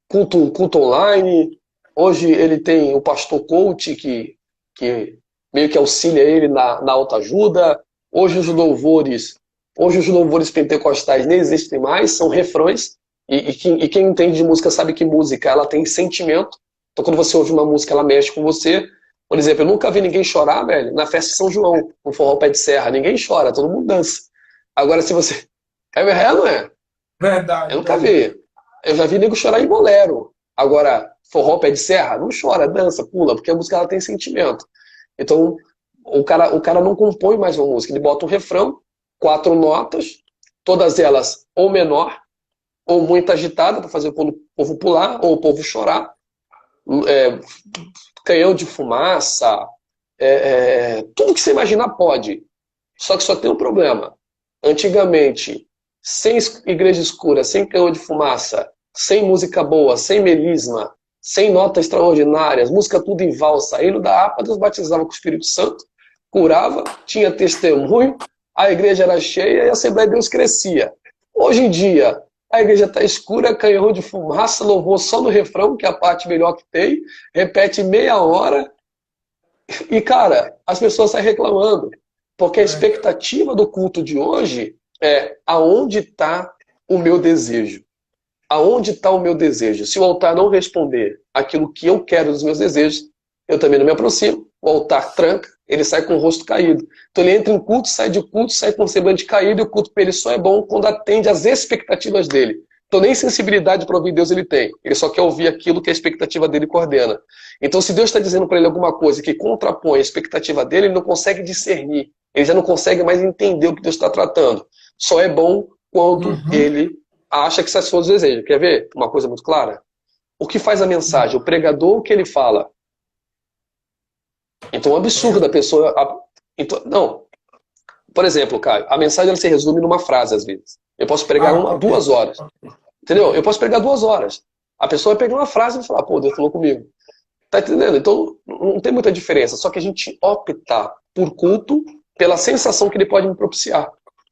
culto online. Hoje ele tem o pastor coach que meio que auxilia ele na autoajuda. Hoje os louvores pentecostais nem existem mais, são refrões. E quem entende de música sabe que música ela tem sentimento. Então quando você ouve uma música, ela mexe com você. Por exemplo, eu nunca vi ninguém chorar, velho, na festa de São João, no forró pé de serra. Ninguém chora, todo mundo dança. Agora, se você... É real, não é? Eu Verdade, nunca verdade. vi. Eu já vi nego chorar em bolero. Agora, forró pé de serra, não chora, dança, pula, porque a música ela tem sentimento. Então, o cara não compõe mais uma música. Ele bota um refrão, 4 notas, todas elas ou menor, ou muito agitada, para fazer o povo pular, ou o povo chorar. É, canhão de fumaça, tudo que você imaginar pode. Só que só tem um problema. Antigamente, sem igreja escura, sem canhão de fumaça, sem música boa, sem melisma, sem notas extraordinárias, música tudo em valsa, hino da harpa, Deus batizava com o Espírito Santo, curava, tinha testemunho, a igreja era cheia e a Assembleia de Deus crescia. Hoje em dia, a igreja está escura, canhão de fumaça, louvor só no refrão, que é a parte melhor que tem, repete meia hora, e, cara, as pessoas saem reclamando. Porque a É, expectativa do culto de hoje é aonde está o meu desejo? Aonde está o meu desejo? Se o altar não responder aquilo que eu quero dos meus desejos, eu também não me aproximo. O altar tranca, ele sai com o rosto caído. Então ele entra em culto, sai de culto, sai com o semblante caído, e o culto para ele só é bom quando atende às expectativas dele. Então nem sensibilidade para ouvir Deus ele tem. Ele só quer ouvir aquilo que a expectativa dele coordena. Então se Deus está dizendo para ele alguma coisa que contrapõe a expectativa dele, ele não consegue discernir. Ele já não consegue mais entender o que Deus está tratando. Só é bom quando uhum. ele acha que satisfaz os desejos. Quer ver uma coisa muito clara? O que faz a mensagem? O pregador, o que ele fala? Então, é um absurdo da pessoa... Então, não. Por exemplo, Caio, a mensagem ela se resume numa frase, às vezes. Eu posso pregar Ah, ok. 2 horas. Ok. Entendeu? Eu Ok. posso pregar 2 horas. A pessoa vai pegar uma frase e vai falar, pô, Deus falou comigo. Tá entendendo? Então, não tem muita diferença. Só que a gente opta por culto pela sensação que ele pode me propiciar.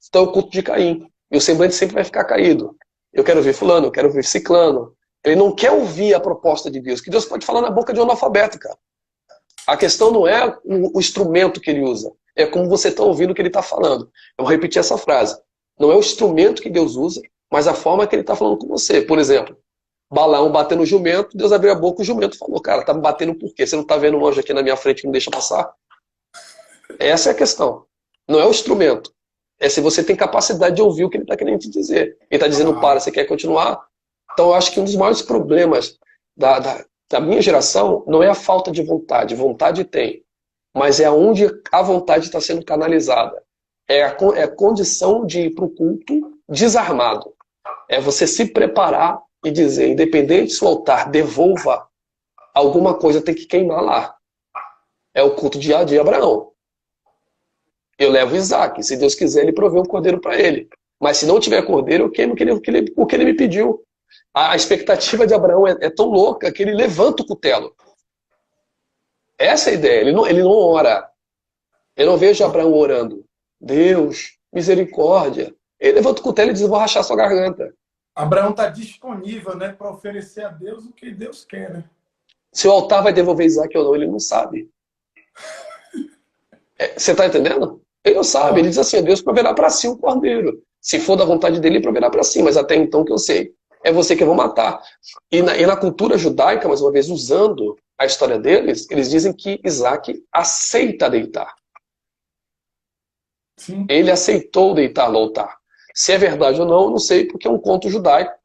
Então, é o culto de Caim. E o semblante sempre vai ficar caído. Eu quero ver fulano, eu quero ver ciclano. Ele não quer ouvir a proposta de Deus, que Deus pode falar na boca de um analfabeto, cara. A questão não é o instrumento que ele usa, é como você está ouvindo o que ele está falando. Eu vou repetir essa frase. Não é o instrumento que Deus usa, mas a forma que ele está falando com você. Por exemplo, Balaão batendo no jumento, Deus abriu a boca, o jumento falou, cara, tá me batendo por quê? Você não está vendo um anjo aqui na minha frente que não deixa passar? Essa é a questão. Não é o instrumento. É se você tem capacidade de ouvir o que ele está querendo te dizer. Ele está dizendo Ah, para, você quer continuar? Então eu acho que um dos maiores problemas da minha geração não é a falta de vontade. Vontade tem. Mas é aonde a vontade está sendo canalizada. É a condição de ir para o culto desarmado. É você se preparar e dizer, independente se o altar devolva, alguma coisa tem que queimar lá. É o culto de Abraão. Eu levo Isaac. Se Deus quiser, ele provê um cordeiro para ele. Mas se não tiver cordeiro, eu queimo o que ele me pediu. A expectativa de Abraão é tão louca que ele levanta o cutelo. Essa é a ideia. Ele não ora. Eu não vejo Abraão orando. Deus, misericórdia. Ele levanta o cutelo e diz, eu vou rachar sua garganta. Abraão está disponível, né, para oferecer a Deus o que Deus quer, né? Se o altar vai devolver Isaac ou não, ele não sabe. Você está entendendo? Ele não sabe. Ele Ó, diz assim, Deus proverá para si um cordeiro. Se for da vontade dele, ele proverá para si. Mas até então que eu sei, é você que eu vou matar. E na cultura judaica, mais uma vez, usando a história deles, eles dizem que Isaac aceita deitar. sim. Ele aceitou deitar no altar. Se é verdade ou não, eu não sei, porque é um conto judaico,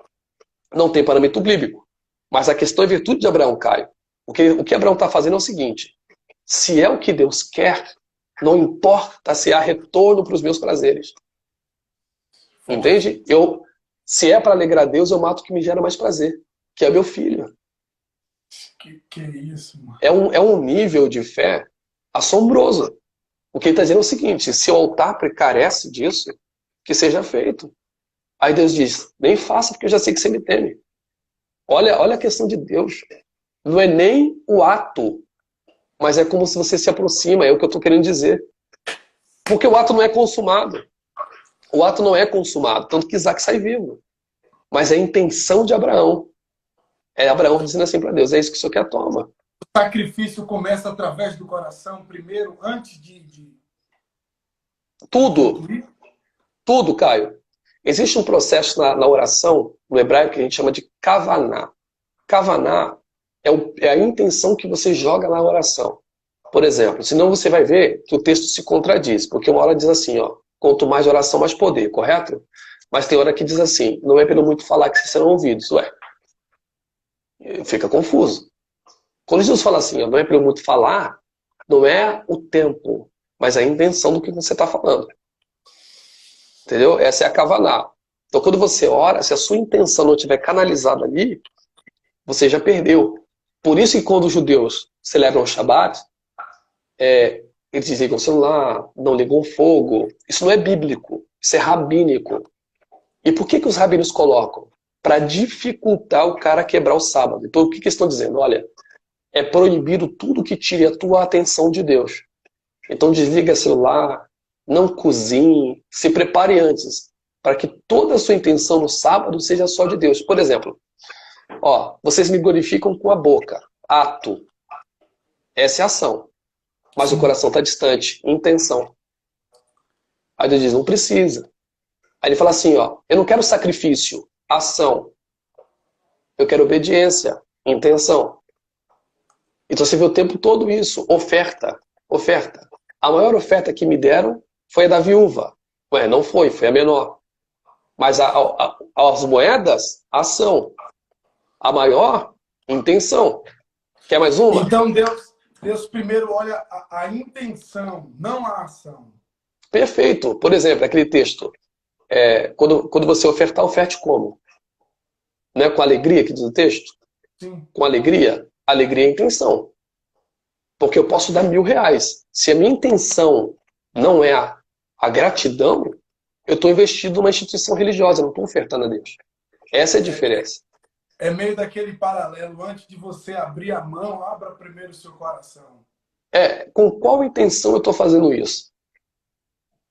não tem parâmetro bíblico. Mas a questão é virtude de Abraão, Caio. O que Abraão está fazendo é o seguinte: se é o que Deus quer, não importa se há retorno para os meus prazeres. Entende? Se é para alegrar Deus, eu mato o que me gera mais prazer, que é meu filho. Que é isso, mano? É um nível de fé assombroso. O que ele está dizendo é o seguinte: se o altar carece disso, que seja feito. Aí Deus diz: nem faça, porque eu já sei que você me teme. Olha a questão de Deus. Não é nem o ato, mas é como se você se aproxima, é o que eu estou querendo dizer. Porque o ato não é consumado. O ato não é consumado, tanto que Isaac sai vivo. Mas é a intenção de Abraão. É Abraão dizendo assim para Deus: é isso que o Senhor quer, toma. O sacrifício começa através do coração primeiro, antes de Tudo, concluir? tudo, Caio. Existe um processo na oração, no hebraico, que a gente chama de kavaná. Kavaná é a intenção que você joga na oração. Por exemplo, senão você vai ver que o texto se contradiz, porque uma hora diz assim, ó, quanto mais oração, mais poder, correto? Mas tem hora que diz assim, não é pelo muito falar que vocês serão ouvidos. Ué, fica confuso. Quando Jesus fala assim, ó, não é pelo muito falar, não é o tempo, mas a intenção do que você está falando. Entendeu? Essa é a kavaná. Então, quando você ora, se a sua intenção não estiver canalizada ali, você já perdeu. Por isso que quando os judeus celebram o Shabat, eles desligam o celular, não ligam o fogo. Isso não é bíblico, isso é rabínico. E por que os rabinos colocam? Para dificultar o cara quebrar o sábado. Então, o que eles estão dizendo? Olha, é proibido tudo que tire a tua atenção de Deus. Então, desliga o celular, não cozinhe, se prepare antes, para que toda a sua intenção no sábado seja só de Deus. Por exemplo, ó, vocês me glorificam com a boca, ato. Essa é a ação. Mas o coração está distante, intenção. Aí Deus diz, não precisa. Aí ele fala assim, ó, eu não quero sacrifício, ação. Eu quero obediência, intenção. Então você vê o tempo todo isso, oferta, oferta. A maior oferta que me deram foi a da viúva. Ué, não foi a menor. Mas as moedas, ação. A maior, intenção. Quer mais uma? Então Deus primeiro olha a intenção, não a ação. Perfeito. Por exemplo, aquele texto. Quando você ofertar, oferte como? Não é com alegria que diz o texto? Sim. Com alegria? Alegria é intenção. Porque eu posso dar R$1.000. Se a minha intenção não é a gratidão, eu estou investido numa instituição religiosa, não estou ofertando a Deus. Essa é a diferença. É meio daquele paralelo, antes de você abrir a mão, abra primeiro o seu coração. Com qual intenção eu estou fazendo isso?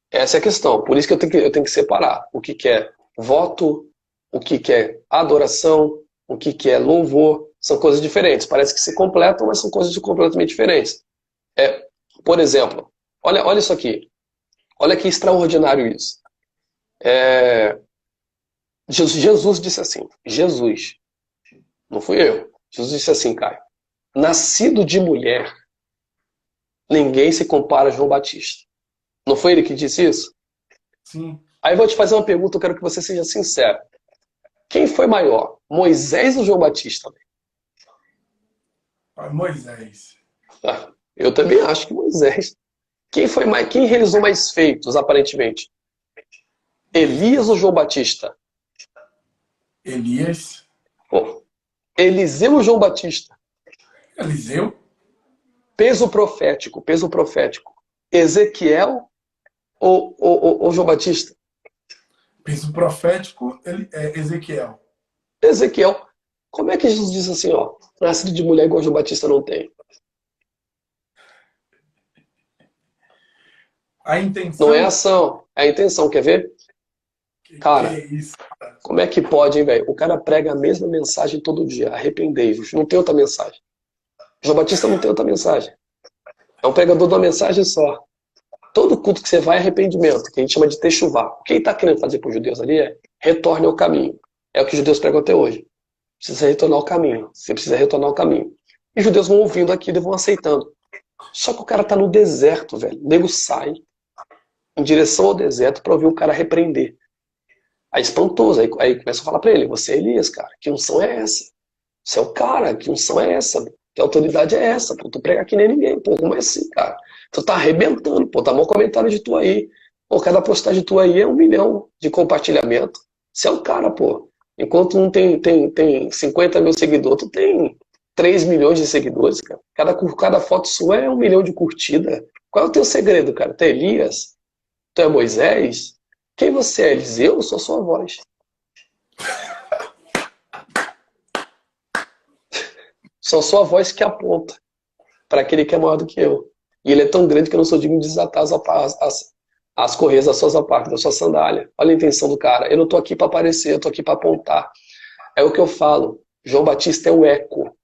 Essa é a questão. Por isso que eu tenho que separar o que é voto, o que é adoração, o que é louvor. São coisas diferentes. Parece que se completam, mas são coisas completamente diferentes. Por exemplo, olha isso aqui. Olha que extraordinário isso. Jesus disse assim, Jesus, não fui eu. Jesus disse assim, Caio, nascido de mulher, ninguém se compara a João Batista. Não foi ele que disse isso? Sim. Aí eu vou te fazer uma pergunta, eu quero que você seja sincero. Quem foi maior, Moisés ou João Batista? Moisés. Eu também acho que Moisés. Quem realizou mais feitos, aparentemente? Elias ou João Batista? Elias. Bom, Eliseu ou João Batista? Eliseu. Peso profético, peso profético. Ezequiel ou João Batista? Peso profético, Ezequiel. Ezequiel. Como é que Jesus diz assim, ó, nascido de mulher igual João Batista não tem? A intenção. Não é ação, é a intenção, quer ver? Cara, é isso? como é que pode, hein, velho? O cara prega a mesma mensagem todo dia, arrependei-vos, não tem outra mensagem. João Batista não tem outra mensagem. É um pregador de uma mensagem só. Todo culto que você vai é arrependimento, que a gente chama de techuvá. O que ele está querendo fazer para os judeus ali é retorne ao caminho. É o que os judeus pregam até hoje. Precisa retornar ao caminho. Você precisa retornar ao caminho. E os judeus vão ouvindo aquilo e vão aceitando. Só que o cara tá no deserto, velho. O nego sai em direção ao deserto para ouvir o cara repreender. Aí espantoso, aí começa a falar pra ele, você é Elias, cara, que unção é essa? Você é o cara, que unção é essa? Que autoridade é essa? Pô, tu prega que nem ninguém, pô, como é assim, cara? Tu tá arrebentando, pô, tá mal comentário de tu aí. Pô, cada postagem tua aí é 1 milhão de compartilhamento. Você é o cara, pô. Enquanto um tem 50 mil seguidores, tu tem 3 milhões de seguidores, cara. Cada foto sua é 1 milhão de curtida. Qual é o teu segredo, cara? Tu é Elias? Tu é Moisés? Quem você é, Eliseu? Eu sou sua voz. Sou sua voz que aponta para aquele que é maior do que eu. E ele é tão grande que eu não sou digno de desatar as correias das suas apartas, da sua sandália. Olha a intenção do cara. Eu não estou aqui para aparecer, eu estou aqui para apontar. É o que eu falo. João Batista é o eco.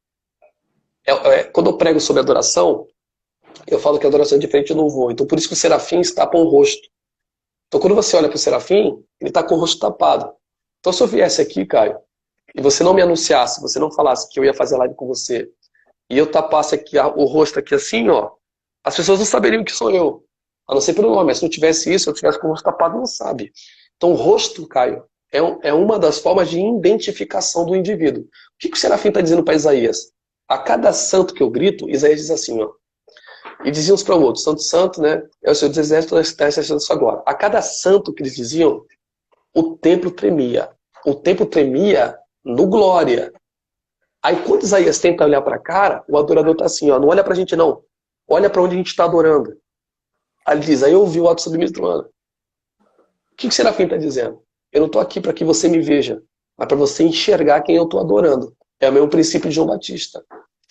Quando eu prego sobre adoração, eu falo que a adoração é diferente do louvor. Então por isso que os serafins tapam o rosto. Então quando você olha para o serafim, ele está com o rosto tapado. Então se eu viesse aqui, Caio, e você não me anunciasse, você não falasse que eu ia fazer live com você, e eu tapasse aqui o rosto aqui assim, ó, as pessoas não saberiam que sou eu. A não ser pelo nome. Mas se não tivesse isso, eu tivesse com o rosto tapado, não sabe. Então o rosto, Caio, é uma das formas de identificação do indivíduo. O que o Serafim está dizendo para Isaías? A cada santo que eu grito, Isaías diz assim, ó. E diziam uns para o outro, santo, santo, né? É o Senhor dos Exércitos, está exercendo isso agora. A cada santo que eles diziam, o templo tremia. O templo tremia no glória. Aí quando Isaías tenta olhar para a cara, o adorador está assim, ó, não olha para a gente não. Olha para onde a gente está adorando. Aí ele diz, aí eu ouvi o ato submitrano. O que o Serafim está dizendo? Eu não estou aqui para que você me veja, mas para você enxergar quem eu estou adorando. É o mesmo princípio de João Batista.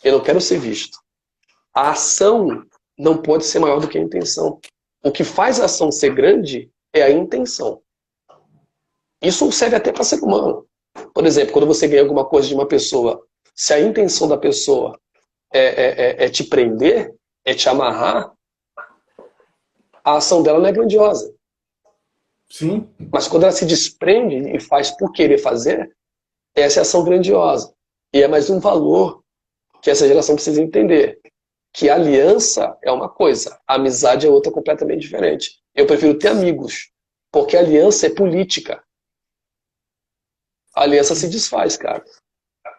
Eu não quero ser visto. A ação não pode ser maior do que a intenção. O que faz a ação ser grande é a intenção. Isso serve até para ser humano. Por exemplo, quando você ganha alguma coisa de uma pessoa, se a intenção da pessoa é te prender, é te amarrar, a ação dela não é grandiosa. Sim. Mas quando ela se desprende e faz por querer fazer, essa é a ação grandiosa. E é mais um valor que essa geração precisa entender. Que aliança é uma coisa, a amizade é outra completamente diferente. Eu prefiro ter amigos, porque a aliança é política. A aliança se desfaz, cara.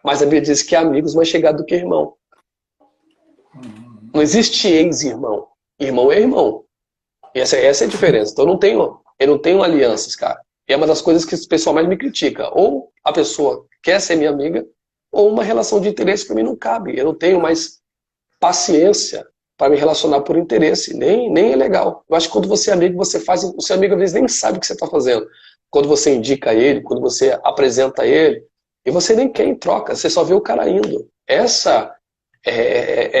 Mas a Bíblia diz que é amigos mais chegado do que irmão. Não existe ex-irmão. Irmão é irmão. Essa é a diferença. Então eu não tenho alianças, cara. E é uma das coisas que o pessoal mais me critica. Ou a pessoa quer ser minha amiga, ou uma relação de interesse para mim não cabe. Eu não tenho mais paciência para me relacionar por interesse. Nem é legal. Eu acho que quando você é amigo, você faz. O seu amigo às vezes nem sabe o que você está fazendo. Quando você indica ele, quando você apresenta ele, e você nem quer em troca, você só vê o cara indo. É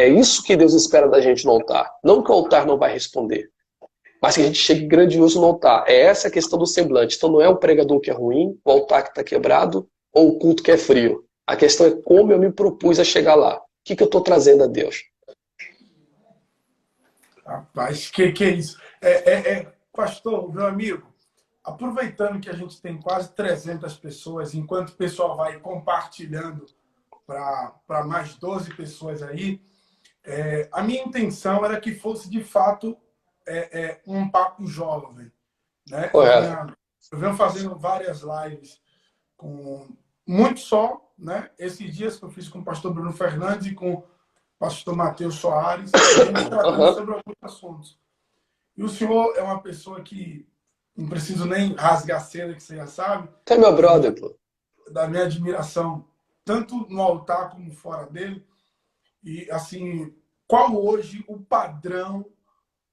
isso que Deus espera da gente no altar. Não que o altar não vai responder, mas que a gente chegue grandioso no altar. É essa a questão do semblante. Então não é o pregador que é ruim, o altar que está quebrado, ou o culto que é frio. A questão é como eu me propus a chegar lá. O que eu estou trazendo a Deus? Rapaz, que é isso? Pastor, meu amigo, aproveitando que a gente tem quase 300 pessoas, enquanto o pessoal vai compartilhando para mais 12 pessoas aí, a minha intenção era que fosse, de fato, um papo jovem. Né? Eu venho fazendo várias lives com muito só, né? Esses dias que eu fiz com o pastor Bruno Fernandes e com o pastor Matheus Soares, a gente tratando sobre alguns assuntos. E o senhor é uma pessoa que não preciso nem rasgar seda, que você já sabe. Você é meu brother, pô. Da minha admiração, tanto no altar como fora dele. E, assim, qual hoje o padrão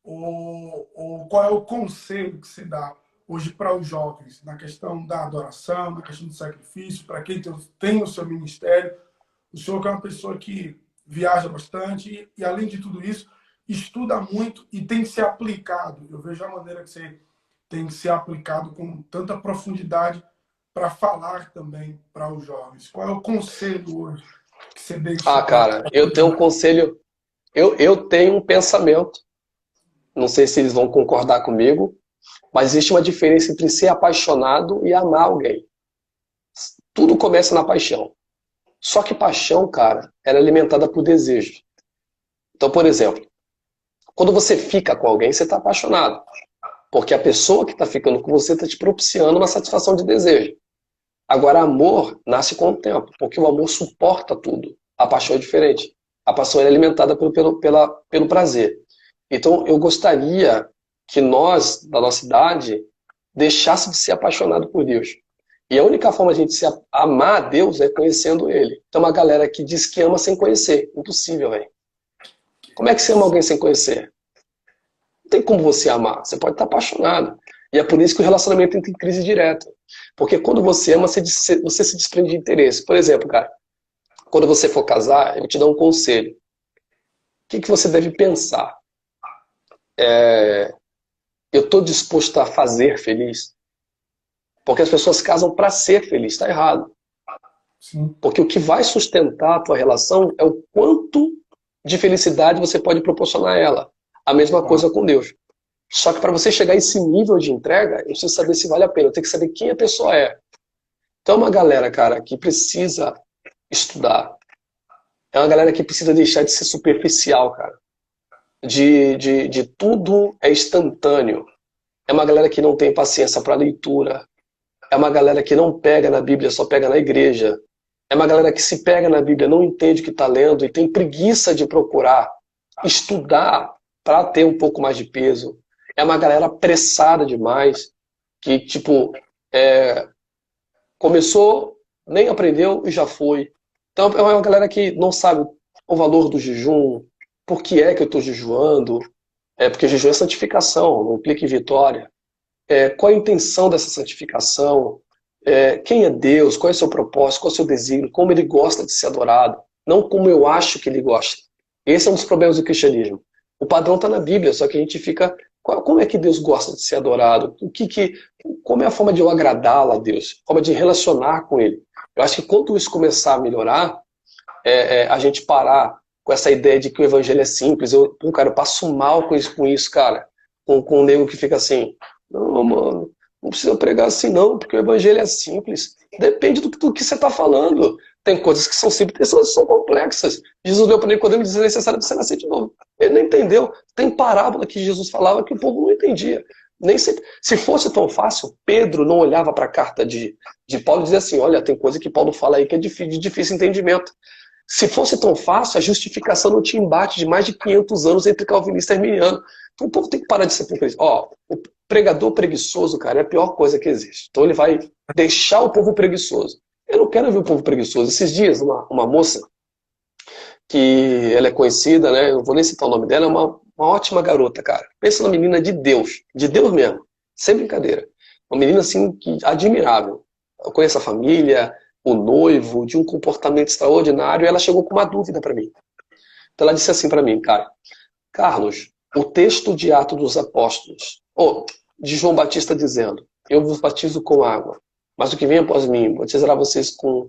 ou qual é o conselho que se dá hoje para os jovens na questão da adoração, na questão do sacrifício, para quem tem o seu ministério? O senhor que é uma pessoa que viaja bastante e além de tudo isso, estuda muito e tem se aplicado. Eu vejo a maneira que você tem se aplicado com tanta profundidade para falar também para os jovens. Qual é o conselho hoje que você deixa? Cara, eu tenho um conselho, eu tenho um pensamento, não sei se eles vão concordar comigo, mas existe uma diferença entre ser apaixonado e amar alguém. Tudo começa na paixão. Só que paixão, cara, ela é alimentada por desejo. Então, por exemplo, quando você fica com alguém, você está apaixonado. Porque a pessoa que está ficando com você está te propiciando uma satisfação de desejo. Agora, amor nasce com o tempo, porque o amor suporta tudo. A paixão é diferente. A paixão é alimentada pelo prazer. Então, eu gostaria que nós, da nossa idade, deixássemos de ser apaixonados por Deus. E a única forma de a gente se amar a Deus é conhecendo Ele. Então, uma galera que diz que ama sem conhecer. Impossível, velho. Como é que você ama alguém sem conhecer? Não tem como você amar. Você pode estar apaixonado. E é por isso que o relacionamento entra em crise direta. Porque quando você ama, você se desprende de interesse. Por exemplo, cara, quando você for casar, eu vou te dar um conselho. O que você deve pensar? Eu estou disposto a fazer feliz? Porque as pessoas casam para ser feliz. Está errado. Sim. Porque o que vai sustentar a tua relação é o quanto de felicidade você pode proporcionar a ela. A mesma coisa com Deus. Só que para você chegar a esse nível de entrega, eu preciso saber se vale a pena. Eu tenho que saber quem a pessoa é. Então é uma galera, cara, que precisa estudar. É uma galera que precisa deixar de ser superficial, cara. De tudo é instantâneo. É uma galera que não tem paciência para leitura. É uma galera que não pega na Bíblia, só pega na igreja. É uma galera que se pega na Bíblia, não entende o que está lendo e tem preguiça de procurar estudar para ter um pouco mais de peso. É uma galera apressada demais, que, tipo, começou, nem aprendeu e já foi. Então, é uma galera que não sabe o valor do jejum, por que é que eu estou jejuando, porque jejum é santificação, não implica em vitória. Qual a intenção dessa santificação? Quem é Deus? Qual é o seu propósito? Qual é o seu desígnio? Como ele gosta de ser adorado? Não como eu acho que ele gosta. Esse é um dos problemas do cristianismo. O padrão está na Bíblia, só que a gente fica... Como é que Deus gosta de ser adorado? Como é a forma de eu agradá-lo a Deus? A forma de relacionar com Ele? Eu acho que quando isso começar a melhorar, a gente parar com essa ideia de que o evangelho é simples. Eu passo mal com isso, cara. Com um nego que fica assim, não, mano, não precisa pregar assim não, porque o evangelho é simples. Depende do que você está falando. Tem coisas que são simples, tem coisas que são complexas. Jesus olhou para Nicodemo e disse, é necessário você nascer de novo. Ele não entendeu. Tem parábola que Jesus falava que o povo não entendia. Nem se fosse tão fácil, Pedro não olhava para a carta de Paulo e dizia assim, olha, tem coisa que Paulo fala aí que é de difícil entendimento. Se fosse tão fácil, a justificação não tinha embate de mais de 500 anos entre calvinista e arminiano. Então o povo tem que parar de ser preguiçoso. O pregador preguiçoso, cara, é a pior coisa que existe. Então ele vai deixar o povo preguiçoso. Eu não quero ver o povo preguiçoso. Esses dias, uma moça, que ela é conhecida, né? Eu não vou nem citar o nome dela, é uma ótima garota, cara. Pensa numa menina de Deus mesmo, sem brincadeira. Uma menina, assim, admirável. Eu conheço a família, o noivo, de um comportamento extraordinário, e ela chegou com uma dúvida para mim. Então ela disse assim para mim, cara, Carlos, o texto de Atos dos Apóstolos, de João Batista dizendo, eu vos batizo com água, mas o que vem após mim, batizará vocês com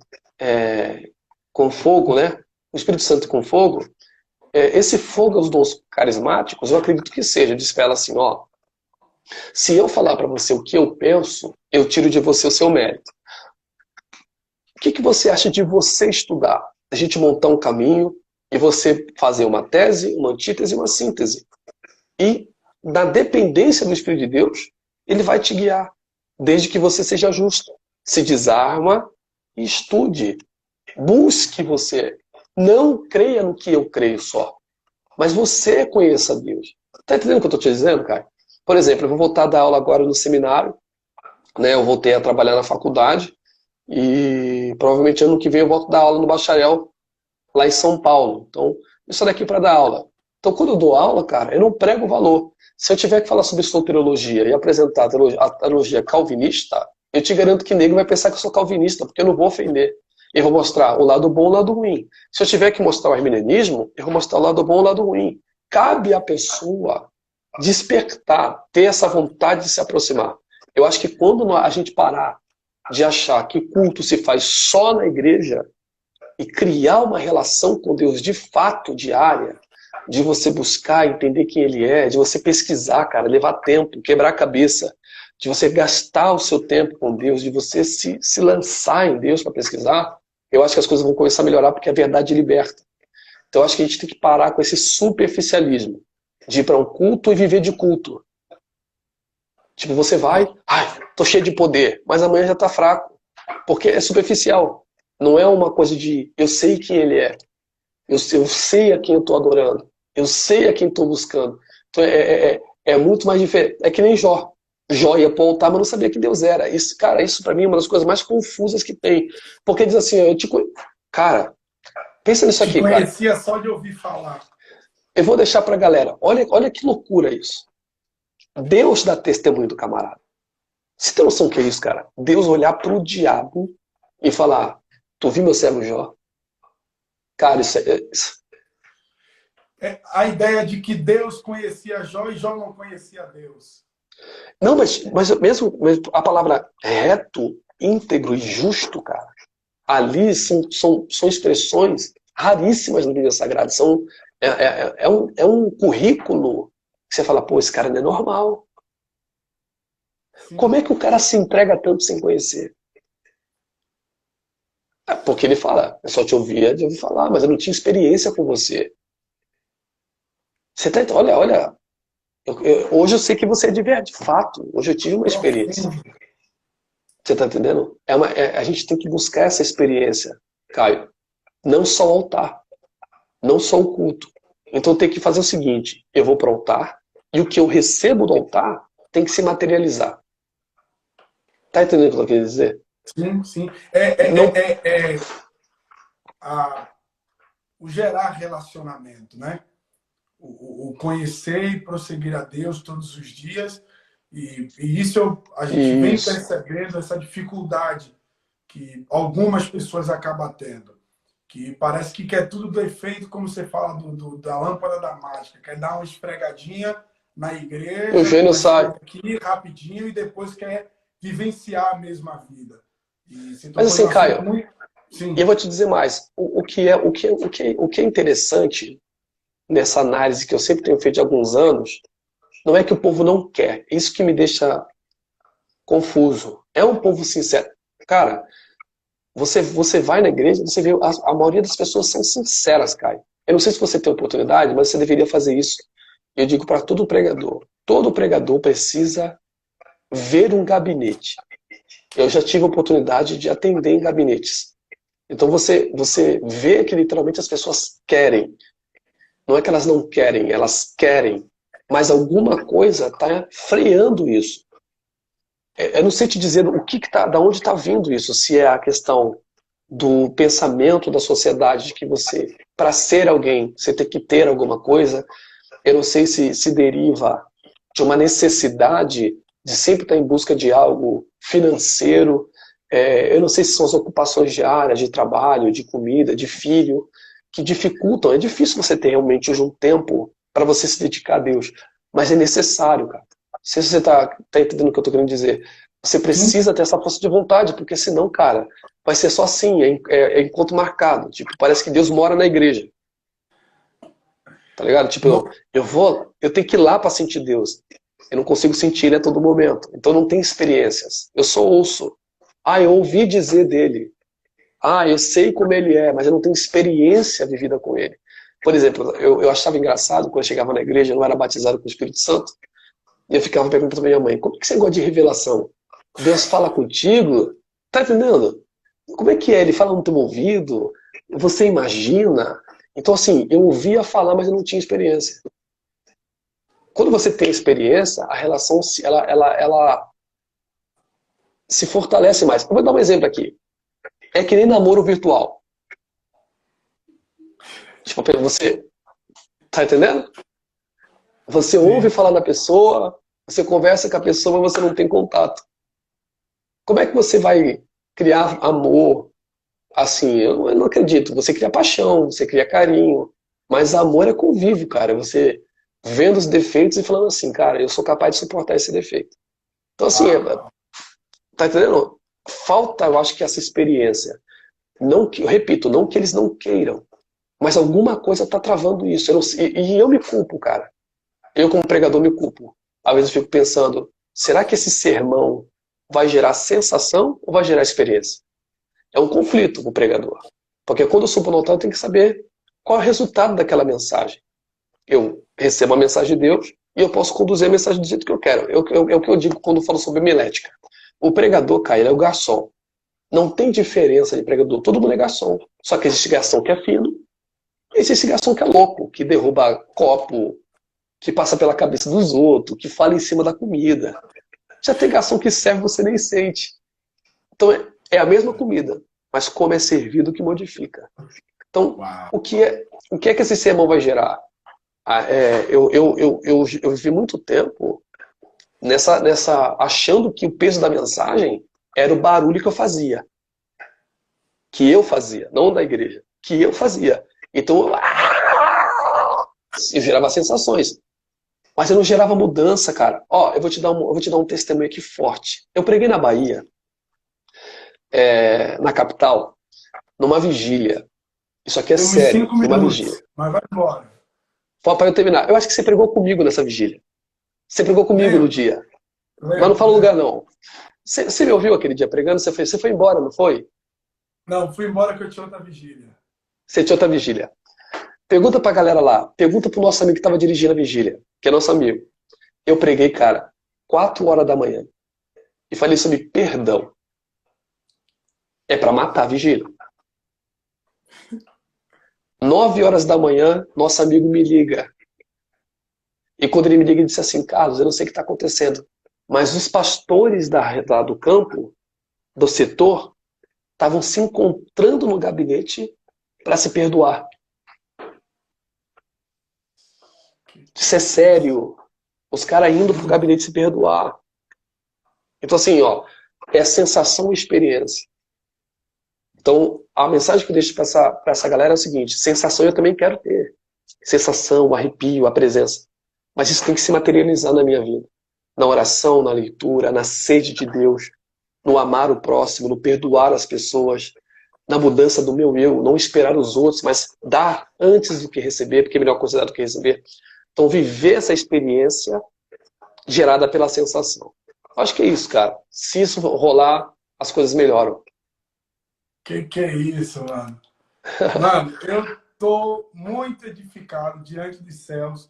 fogo, né? O Espírito Santo com fogo. Esse fogo aos dons carismáticos, eu acredito que seja. Diz para ela assim, se eu falar para você o que eu penso, eu tiro de você o seu mérito. O que você acha de você estudar? A gente montar um caminho e você fazer uma tese, uma antítese e uma síntese. E, na dependência do Espírito de Deus, ele vai te guiar, desde que você seja justo. Se desarma e estude. Busque você. Não creia no que eu creio só. Mas você conheça Deus. Tá entendendo o que eu estou te dizendo, cara? Por exemplo, eu vou voltar a dar aula agora no seminário. Né? Eu voltei a trabalhar na faculdade. E provavelmente ano que vem eu volto a dar aula no bacharel lá em São Paulo. Então, eu sou daqui para dar aula. Então, quando eu dou aula, cara, eu não prego valor. Se eu tiver que falar sobre soteriologia e apresentar a teologia calvinista, eu te garanto que nego vai pensar que eu sou calvinista, porque eu não vou ofender. Eu vou mostrar o lado bom e o lado ruim. Se eu tiver que mostrar o arminianismo, eu vou mostrar o lado bom e o lado ruim. Cabe à pessoa despertar, ter essa vontade de se aproximar. Eu acho que quando a gente parar de achar que o culto se faz só na igreja e criar uma relação com Deus de fato diária, de você buscar entender quem Ele é, de você pesquisar, cara, levar tempo, quebrar a cabeça, de você gastar o seu tempo com Deus, de você se lançar em Deus para pesquisar, eu acho que as coisas vão começar a melhorar porque a verdade liberta. Então eu acho que a gente tem que parar com esse superficialismo de ir para um culto e viver de culto. Tipo, você vai, ai, tô cheio de poder, mas amanhã já tá fraco. Porque é superficial. Não é uma coisa de eu sei quem ele é. Eu sei a quem eu tô adorando. Eu sei a quem tô buscando. Então é muito mais diferente. É que nem Jó. Jó ia pro altar, mas não sabia que Deus era. Isso, cara, isso pra mim é uma das coisas mais confusas que tem. Porque diz assim, cara, pensa nisso Te aqui, cara. conhecia só de ouvir falar. Eu vou deixar pra galera. Olha que loucura isso. Deus dá testemunho do camarada. Você tem noção do que é isso, cara? Deus olhar pro diabo e falar: tu viu meu servo Jó? Cara, isso. É a ideia de que Deus conhecia Jó e Jó não conhecia Deus. Não, mas mesmo a palavra reto, íntegro e justo, cara, ali são expressões raríssimas na Bíblia Sagrada. É um currículo que você fala, pô, esse cara não é normal. Sim. Como é que o cara se entrega tanto sem conhecer? É porque ele fala, eu só te ouvia de ouvir falar, mas eu não tinha experiência com você. Você tá, olha, hoje eu sei que você é de fato. Hoje eu tive uma experiência. Profundo. Você tá entendendo? A gente tem que buscar essa experiência, Caio. Não só o altar, não só o culto. Então tem que fazer o seguinte: eu vou para o altar e o que eu recebo do altar tem que se materializar. Tá entendendo o que eu quero dizer? Sim, sim. Não, A, o gerar relacionamento, né? O conhecer e prosseguir a Deus todos os dias. E isso a gente vem isso. percebendo essa dificuldade que algumas pessoas acabam tendo. Que parece que quer tudo do efeito, como você fala, da lâmpada da mágica. Quer dar uma esfregadinha na O igreja, gênio com as sai. coisas aqui, rapidinho, e depois quer vivenciar a mesma vida. E você Mas tocou no assim, assunto Caio, muito. e eu Sim, vou te dizer mais. O que é interessante nessa análise que eu sempre tenho feito há alguns anos, não é que o povo não quer. Isso que me deixa confuso. É um povo sincero. Cara, você vai na igreja, você vê, a maioria das pessoas são sinceras, Caio. Eu não sei se você tem oportunidade, mas você deveria fazer isso. Eu digo para todo pregador. Todo pregador precisa ver um gabinete. Eu já tive a oportunidade de atender em gabinetes. Então você vê que literalmente as pessoas querem. Não é que elas não querem, elas querem. Mas alguma coisa está freando isso. Eu não sei te dizer o que tá, da onde está vindo isso. Se é a questão do pensamento da sociedade de que você, para ser alguém, você tem que ter alguma coisa. Eu não sei se deriva de uma necessidade de sempre estar em busca de algo financeiro. Eu não sei se são as ocupações diárias de trabalho, de comida, de filho, que dificultam. É difícil você ter realmente hoje um tempo para você se dedicar a Deus, mas é necessário, cara. Não sei se você tá entendendo o que eu estou querendo dizer. Você sim. precisa ter essa força de vontade, porque senão, cara, vai ser só assim, é encontro marcado. Tipo, parece que Deus mora na igreja. Tá ligado? Tipo, No- eu tenho que ir lá para sentir Deus. Eu não consigo sentir ele a todo momento. Então não tem experiências. Eu só ouço. Ah, eu ouvi dizer dele. Ah, eu sei como ele é, mas eu não tenho experiência vivida com ele. Por exemplo, eu achava engraçado quando eu chegava na igreja, eu não era batizado com o Espírito Santo, e eu ficava perguntando pra minha mãe, como que você gosta de revelação? Deus fala contigo? Tá entendendo? Como é que é? Ele fala no teu ouvido? Você imagina? Então, assim, eu ouvia falar, mas eu não tinha experiência. Quando você tem experiência, a relação ela se fortalece mais. Eu vou dar um exemplo aqui. É que nem namoro virtual. Tipo, você tá entendendo? Você ouve Sim. falar da pessoa, você conversa com a pessoa, mas você não tem contato. Como é que você vai criar amor? Assim, eu não acredito. Você cria paixão, você cria carinho, mas amor é convívio, cara. Você vendo os defeitos e falando assim, cara, eu sou capaz de suportar esse defeito. Então, assim, Ah, tá entendendo? Falta, eu acho que essa experiência. Não que, eu repito, não que eles não queiram, mas alguma coisa está travando isso. Eu não sei, e eu me culpo, cara. Eu, como pregador, me culpo. Às vezes eu fico pensando, será que esse sermão vai gerar sensação ou vai gerar experiência? É um conflito com o pregador. Porque quando eu subo no altar, eu tenho que saber qual é o resultado daquela mensagem. Eu recebo a mensagem de Deus, e eu posso conduzir a mensagem do jeito que eu quero. É o que eu digo quando eu falo sobre homilética. O pregador, cara, ele é o garçom. Não tem diferença de pregador, todo mundo é garçom. Só que existe garçom que é fino, e existe garçom que é louco, que derruba copo, que passa pela cabeça dos outros, que fala em cima da comida. Já tem garçom que serve, você nem sente. Então é a mesma comida, mas como é servido que modifica. Então, Uau. o que é que esse sermão vai gerar? Eu vivi muito tempo achando que o peso da mensagem era o barulho que eu fazia, não da igreja, que eu fazia. Então, eu gerava sensações, mas eu não gerava mudança, cara. Ó, eu vou te dar um testemunho aqui forte. Eu preguei na Bahia, na capital, numa vigília. Isso aqui é Temos sério, 5 numa vigília. minutos, mas vai embora. Para eu terminar, eu acho que você pregou comigo nessa vigília. Você pregou comigo no Lembro, dia. Mas não lembro, fala o lugar, lembro. não. Você me ouviu aquele dia pregando? Você foi embora, não foi? Não, fui embora que eu tinha outra vigília. Você tinha outra vigília. Pergunta pra galera lá. Pergunta pro nosso amigo que estava dirigindo a vigília, que é nosso amigo. Eu preguei, cara, 4 horas da manhã. E falei sobre perdão. É pra matar a vigília. 9 horas da manhã, nosso amigo me liga. E quando ele me liga, ele disse assim: Carlos, eu não sei o que está acontecendo, mas os pastores lá do campo, do setor, estavam se encontrando no gabinete para se perdoar. Isso é sério. Os caras indo pro gabinete se perdoar. Então, assim, ó, é sensação e experiência. Então, a mensagem que eu deixo para essa galera é o seguinte: sensação eu também quero ter. Sensação, arrepio, a presença. Mas isso tem que se materializar na minha vida. Na oração, na leitura, na sede de Deus, no amar o próximo, no perdoar as pessoas, na mudança do meu eu, não esperar os outros, mas dar antes do que receber, porque é melhor coisa dar do que receber. Então, viver essa experiência gerada pela sensação. Acho que é isso, cara. Se isso rolar, as coisas melhoram. Que é isso, mano? Mano, eu tô muito edificado diante dos céus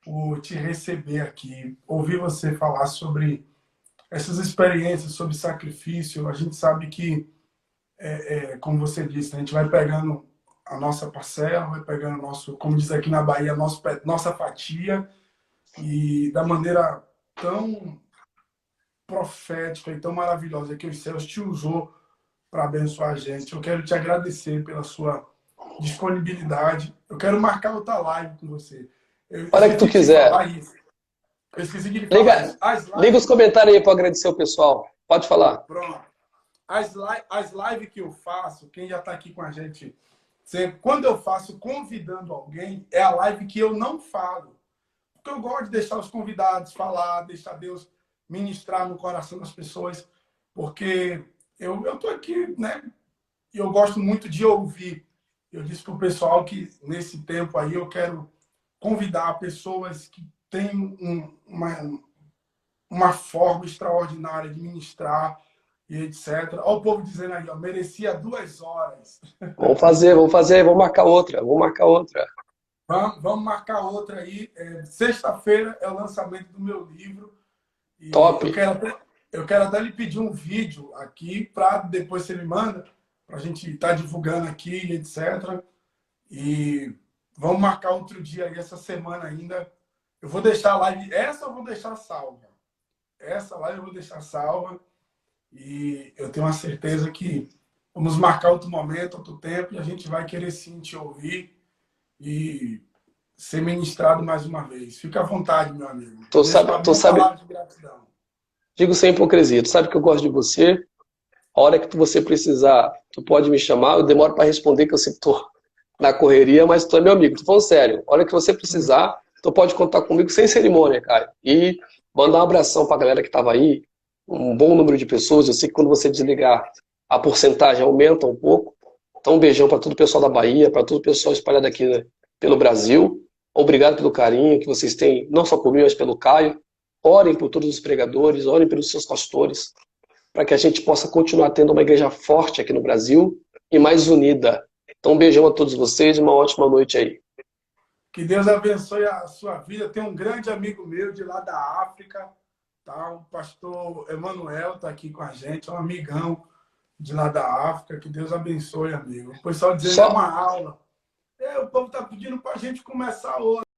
por te receber aqui, ouvir você falar sobre essas experiências, sobre sacrifício. A gente sabe que, como você disse, a gente vai pegando a nossa parcela, vai pegando o nosso, como diz aqui na Bahia, nossa fatia, e da maneira tão profética e tão maravilhosa que os céus te usou para abençoar a gente. Eu quero te agradecer pela sua disponibilidade. Eu quero marcar outra live com você. Eu Hora que tu esqueci de te quiser. falar isso. Eu esqueci de lhe falar Liga, isso. As liga os lives, comentários aí para agradecer o pessoal. Pode falar. pronto. As lives que eu faço, quem já está aqui com a gente sempre, quando eu faço convidando alguém, é a live que eu não falo. Porque eu gosto de deixar os convidados falar, deixar Deus ministrar no coração das pessoas, porque eu tô aqui, né? E eu gosto muito de ouvir. Eu disse para o pessoal que nesse tempo aí eu quero convidar pessoas que têm uma forma extraordinária de ministrar e etc. Olha o povo dizendo aí, ó, merecia 2 horas. Vamos fazer, vamos marcar outra, vamos marcar outra. Vamos marcar outra aí. Sexta-feira é o lançamento do meu livro. E Top. eu quero até lhe pedir um vídeo aqui para depois você me manda, para a gente estar divulgando aqui, etc. E vamos marcar outro dia aí, essa semana ainda. Eu vou deixar a live, essa eu vou deixar salva. Essa live eu vou deixar salva. E eu tenho uma certeza que vamos marcar outro momento, outro tempo, e a gente vai querer sim te ouvir e ser ministrado mais uma vez. Fica à vontade, meu amigo. Deixa uma Tu minha sabe, palavra de gratidão. digo sem hipocrisia, tu sabe que eu gosto de você. A hora que você precisar, tu pode me chamar. Eu demoro para responder, que eu sempre tô na correria, mas tu é meu amigo. Tô falando sério. A hora que você precisar, tu pode contar comigo sem cerimônia, cara. E mandar um abração pra galera que tava aí. Um bom número de pessoas. Eu sei que quando você desligar, a porcentagem aumenta um pouco. Então, um beijão para todo o pessoal da Bahia, para todo o pessoal espalhado aqui, né, pelo Brasil. Obrigado pelo carinho que vocês têm, não só por mim, mas pelo Caio. Orem por todos os pregadores, orem pelos seus pastores, para que a gente possa continuar tendo uma igreja forte aqui no Brasil e mais unida. Então, um beijão a todos vocês e uma ótima noite aí. Que Deus abençoe a sua vida. Tem um grande amigo meu de lá da África, tá? O pastor Emanuel está aqui com a gente, é um amigão de lá da África. Que Deus abençoe, amigo. O pessoal dizendo é Só, uma aula. O povo está pedindo para a gente começar hoje.